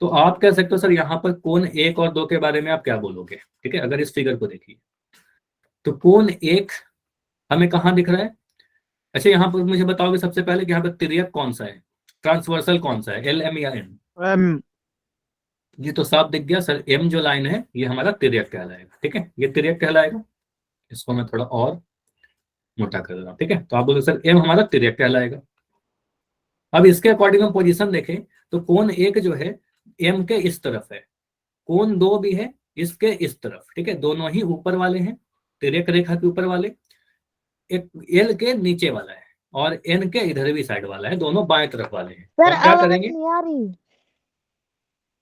तो आप कह सकते हो सर यहाँ पर कोण 1 और 2 के बारे में आप क्या बोलोगे। ठीक है, अगर इस फिगर को देखिए तो कोण 1 हमें कहाँ दिख रहा है। अच्छा, यहाँ पर मुझे बताओगे सबसे पहले कि यहाँ पर तिर्यक कौन सा है, ट्रांसवर्सल कौन सा है, एल एम या एन। एम। ये तो साफ दिख गया सर, एम जो लाइन है ये हमारा तिर्यक कहलाएगा। ठीक है, ये तिर्यक कहलाएगा। इसको मैं थोड़ा और मोटा कर रहा हूँ। ठीक है, तो आप बोलो सर एम हमारा तिर्यक कहलाएगा। अब इसके अकॉर्डिंग हम पोजीशन देखें तो कोण 1 जो है एम के इस तरफ है, कोण 2 भी है इसके इस तरफ। ठीक है, दोनों ही ऊपर वाले हैं, तिर्यक रेखा के ऊपर वाले। एक एल के नीचे वाला है और एन के इधर भी साइड वाला है, दोनों बाएं तरफ वाले हैं। तो सर हम क्या आवाज करेंगे, नहीं आ रही।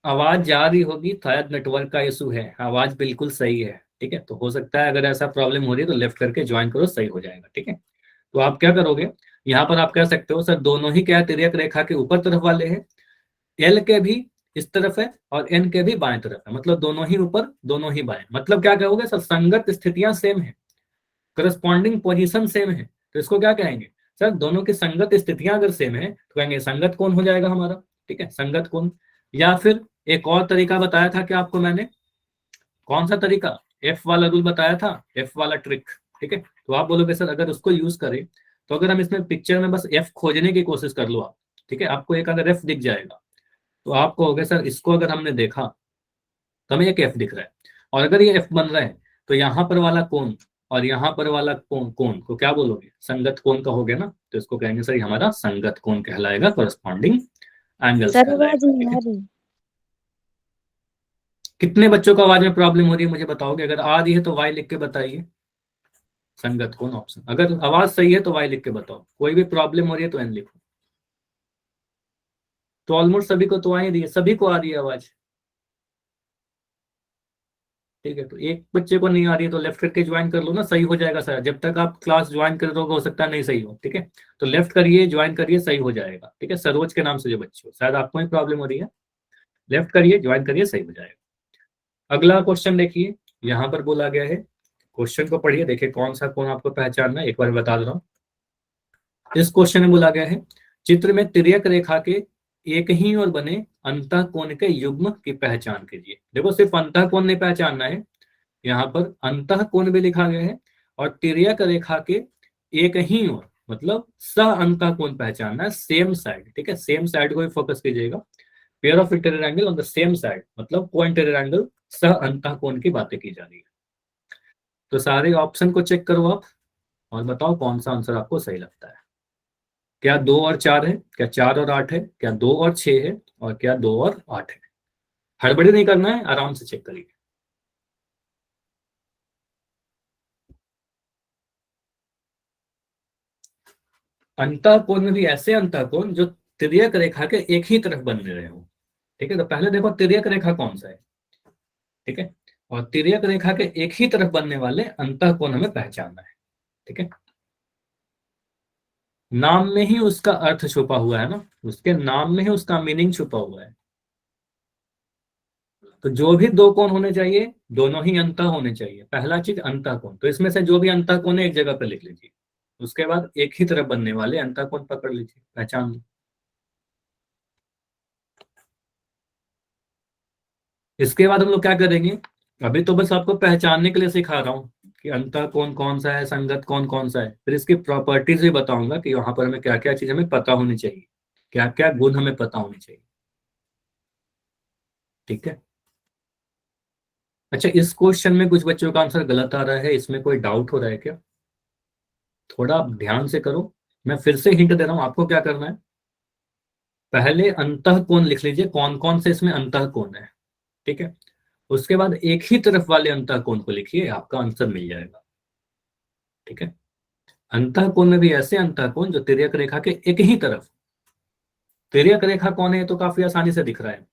आवाज जा रही होगी, शायद नेटवर्क का इशू है, आवाज बिल्कुल सही है। ठीक है, तो हो सकता है अगर ऐसा प्रॉब्लम हो रही है तो लेफ्ट करके ज्वाइन करो, सही हो जाएगा। ठीक है, तो आप क्या करोगे, यहाँ पर आप कह सकते हो सर दोनों ही क्या है, तिर्यक रेखा के ऊपर तरफ वाले हैं, एल के भी इस तरफ है और एन के भी बाएं तरफ है, मतलब दोनों ही ऊपर दोनों ही बाएं। मतलब क्या कहोगे सर, संगत स्थितियां सेम है, करस्पॉन्डिंग पोजीशन सेम है, तो इसको क्या कहेंगे सर, दोनों की संगत स्थितियां अगर सेम है तो कहेंगे संगत कोण हो जाएगा हमारा। ठीक है, संगत कोण। या फिर एक और तरीका बताया था कि आपको मैंने, कौन सा तरीका, एफ वाला रूल बताया था, एफ वाला ट्रिक। ठीक है, तो आप बोलोगे सर अगर उसको यूज करें तो अगर हम इसमें पिक्चर में बस एफ खोजने की कोशिश कर लो आप, ठीक है, आपको एक अगर एफ दिख जाएगा तो आप कहोगे सर इसको अगर हमने देखा तो हमें एक एफ दिख रहा है, और अगर ये एफ बन रहा है तो यहाँ पर वाला कोण और यहाँ पर वाला कोण कोण को क्या बोलोगे, संगत कोण कहोगे ना, तो इसको कहेंगे सर ये हमारा संगत कोण कहलाएगा, कोरस्पॉन्डिंग एंगल्स सर आवाज कहलाएगा। नहीं ठीक आ है, रही। कितने बच्चों को आवाज में प्रॉब्लम हो रही है मुझे बताओगे, अगर आ रही है तो वाई लिख के बताइए, संगत कोण ऑप्शन, अगर आवाज सही है तो वाई लिख के बताओ, कोई भी प्रॉब्लम हो रही है तो एन लिखो। तो ऑलमोस्ट सभी को तो आ ही रही है, सभी को आ रही है आवाज। ठीक है, तो एक बच्चे को नहीं आ रही है तो लेफ्ट करके ज्वाइन कर लो ना, सही हो जाएगा सर, जब तक आप क्लास ज्वाइन कर दोगे हो सकता है नहीं सही हो। ठीक है, तो लेफ्ट करिए, ज्वाइन करिए, सही हो जाएगा। ठीक है, सरोज के नाम से जो बच्चे हो, शायद आपको ही प्रॉब्लम हो रही है, लेफ्ट करिए, ज्वाइन करिए, सही हो जाएगा। अगला क्वेश्चन देखिए, यहाँ पर बोला गया है, क्वेश्चन को पढ़िए, देखिए कौन सा कोण आपको पहचानना है, एक बार बता दे रहा हूँ। इस क्वेश्चन में बोला गया है, चित्र में तिर्यक रेखा के एक ही ओर बने अंतः कोण के युग्म की पहचान कीजिए। देखो सिर्फ अंतः कोण नहीं पहचानना है, यहाँ पर अंतः कोण भी लिखा गया है और तिर्यक रेखा के एक ही ओर, मतलब सह अंतः कोण पहचानना है, सेम साइड। ठीक है, सेम साइड को भी फोकस कीजिएगा, pair of interior angle on the same side, मतलब को इंटीरियर एंगल, सह अंतः कोण की बातें की जा रही है। तो सारे ऑप्शन को चेक करो आप और बताओ कौन सा आंसर आपको सही लगता है। क्या 2 और 4 है, क्या 4 और 8 है, क्या 2 और 6 है, और क्या 2 और 8 है। हड़बड़ी नहीं करना है, आराम से चेक करिए। अंतः कोण में भी ऐसे अंतः कोण जो तिर्यक रेखा के एक ही तरफ बन रहे हो। ठीक है, तो पहले देखो तिर्यक रेखा कौन सा है। ठीक है, और तिर्यक रेखा के एक ही तरफ बनने वाले अंतः कोण हमें पहचानना है। ठीक है, नाम में ही उसका अर्थ छुपा हुआ है ना, उसके नाम में ही उसका मीनिंग छुपा हुआ है। तो जो भी दो कोण होने चाहिए दोनों ही अंतः होने चाहिए, पहला चीज अंतः कोण, तो इसमें से जो भी अंतः कोण है एक जगह पर लिख लीजिए, उसके बाद एक ही तरफ बनने वाले अंतः कोण पकड़ लीजिए, पहचान लो। इसके बाद हम लोग क्या करेंगे, अभी तो बस आपको पहचानने के लिए सिखा रहा हूँ कि अंतः कोण कौन सा है, संगत कोण कौन सा है, फिर इसकी प्रॉपर्टीज भी बताऊंगा कि वहां पर हमें क्या क्या चीज हमें पता होनी चाहिए, क्या क्या गुण हमें पता होनी चाहिए। ठीक है, अच्छा इस क्वेश्चन में कुछ बच्चों का आंसर गलत आ रहा है, इसमें कोई डाउट हो रहा है क्या, थोड़ा आप ध्यान से करो। मैं फिर से हिंट दे रहा हूं, आपको क्या करना है, पहले अंतः कोण लिख लीजिए, कौन कौन से इसमें अंतः कोण है। ठीक है, उसके बाद एक ही तरफ वाले अंतः कोण को लिखिए, आपका आंसर मिल जाएगा। ठीक है, अंतः कोण में भी ऐसे अंतः कोण जो तिर्यक रेखा के एक ही तरफ, तिर्यक रेखा कौन है, तो काफी आसानी से दिख रहा है।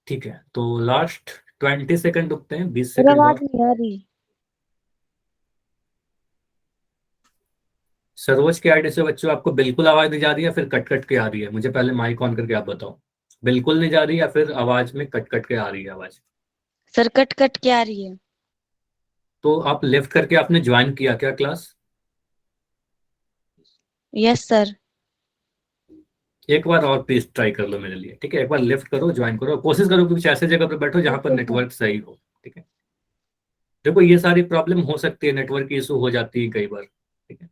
ठीक है, तो लास्ट 20 सेकंड रुकते हैं, 20 सर सेकंड आवाज और। नहीं आ रही। सरोज के आईडी से बच्चों आपको बिल्कुल आवाज नहीं जा रही है, फिर कट कट के आ रही है, मुझे पहले माइक ऑन करके आप बताओ, बिल्कुल नहीं जा रही या फिर आवाज में कट कट के आ रही है आवाज। सर कट कट के आ रही है। तो आप लेफ्ट करके आपने ज्वाइन किया क्या क्लास, यस सर। एक बार और प्लीज ट्राई कर लो मेरे लिए। ठीक है, एक बार लेफ्ट करो, ज्वाइन करो, कोशिश करो कि कुछ ऐसे जगह पर बैठो जहां पर ओके सर। नेटवर्क सही हो। ठीक है, देखो ये सारी प्रॉब्लम हो सकती है, नेटवर्क की इशू हो जाती है कई बार। ठीक है,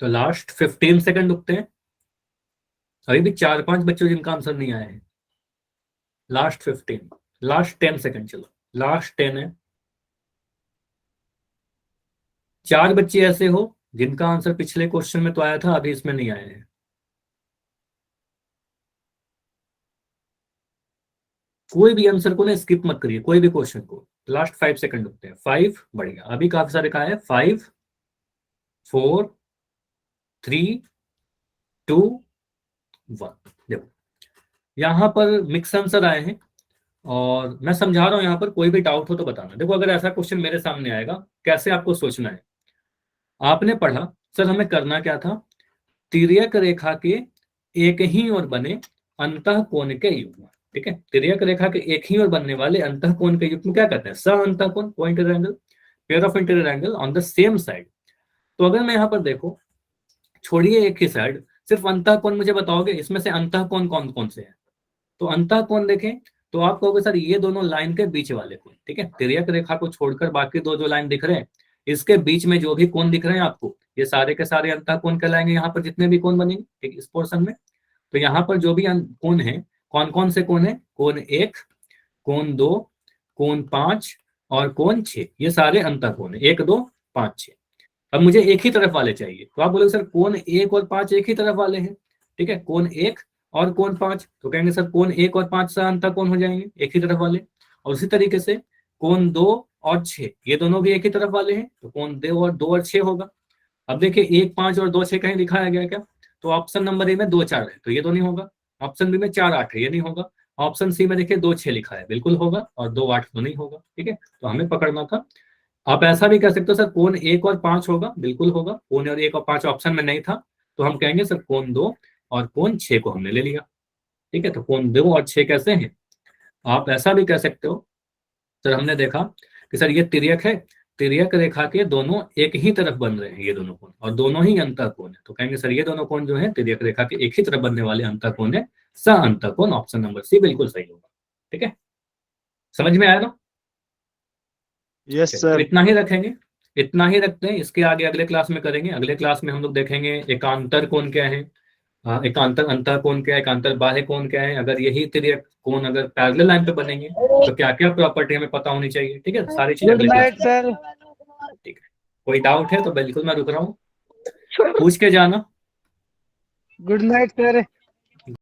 तो लास्ट 15 सेकंड रुकते हैं, अभी भी 4-5 बच्चों जिनका आंसर नहीं आया है, लास्ट 15, लास्ट 10 सेकंड, चलो लास्ट 10 है। 4 बच्चे ऐसे हो जिनका आंसर पिछले क्वेश्चन में तो आया था, अभी इसमें नहीं आया है। कोई भी आंसर को ना स्किप मत करिए, कोई भी क्वेश्चन को। लास्ट 5 सेकंड रुकते हैं। 5 बढ़िया, अभी काफी सारे कहा है। 5 4 3 2 1। देखो यहाँ पर मिक्स आंसर आए हैं और मैं समझा रहा हूं, यहाँ पर कोई भी डाउट हो तो बताना। देखो अगर ऐसा क्वेश्चन मेरे सामने आएगा, कैसे आपको सोचना है। आपने पढ़ा सर हमें करना क्या था, तिर्यक रेखा के एक ही ओर बने अंतःकोण के युग्म। ठीक है, तिर्यक रेखा के एक ही ओर बनने वाले अंतःकोण के युग्म क्या कहते हैं, सह-अंतःकोण, co-interior angle, pair of interior angle on the same side. तो अगर मैं यहाँ पर देखो, छोड़िए एक ही साइड, सिर्फ अंतःकोण मुझे बताओगे इसमें से अंतःकोण कौन कौन से हैं। तो अंतःकोण देखें तो आप कहोगे सर ये दोनों लाइन के बीच वाले कोण। ठीक है, तिर्यक रेखा को छोड़कर बाकी दो जो लाइन दिख रहे हैं, इसके बीच में जो भी कोण दिख रहे हैं आपको, ये सारे के सारे अंतःकोण कहलाएंगे। यहाँ पर जितने भी कोण बनेंगे ठीक इस पोर्शन में, तो यहाँ पर जो भी कोण है, कौन कौन से कोण है, कोण 1, कोण 2, कोण 5 और कोण 6, ये सारे अंतःकोण है, 1 2 5 6। अब मुझे एक ही तरफ वाले चाहिए, तो आप बोलोगे सर कोण 1 और 5 एक ही तरफ वाले हैं। ठीक है, कोण 1 और कोण 5, तो कहेंगे सर कोण 1 और 5 से अंतःकोण हो जाएंगे, एक ही तरफ वाले। और उसी तरीके से कोण 2 और 6, ये दोनों भी एक ही तरफ वाले हैं, तो कोण 2 और 6 होगा। अब देखिए 1 5 और 2 6 कहीं दिखाया गया क्या, तो ऑप्शन नंबर ए में 2 4 है, तो ये तो नहीं होगा। ऑप्शन बी में 4 8 है, ये नहीं होगा। ऑप्शन सी में देखिए 2 6 लिखा है, बिल्कुल होगा, और 2 8 तो नहीं होगा। ठीक है, तो हमें पकड़ना था। आप ऐसा भी कह सकते हो सर कोण 1 और 5 होगा, बिल्कुल होगा। कोण 1 और 5 ऑप्शन में नहीं था, तो हम कहेंगे सर कोण 2 और कोण 6 को हमने ले लिया। ठीक है, तो कोण 2 और 6 कैसे हैं। आप ऐसा भी कह सकते हो सर हमने देखा कि सर ये तिर्यक है, तिर्यक रेखा के दोनों एक ही तरफ बन रहे हैं ये दोनों कोण, और दोनों ही अंतःकोण है, तो कहेंगे सर ये दोनों कोण जो है तिर्यक रेखा के एक ही तरफ बनने वाले अंतःकोण है, सह-अंतःकोण। ऑप्शन नंबर सी बिल्कुल सही होगा। ठीक है, समझ में आया ना। यस तो सर। इतना ही रखेंगे, इतना ही रखते हैं। इसके आगे अगले क्लास में करेंगे। अगले क्लास में हम लोग देखेंगे एकांतर कोण क्या है, एकांतर अंतःकोण क्या है, एकांतर बाह्य कोण क्या है। अगर यही तिर्यक कोण अगर पैरेलल लाइन पे बनेंगे तो क्या क्या प्रॉपर्टी हमें पता होनी चाहिए। ठीक है, सारी चीजें गुड अगले क्लास नाइट सर। में। ठीक है, कोई डाउट है तो बिल्कुल मैं रुक रहा हूँ, पूछ के जाना। Good night sir.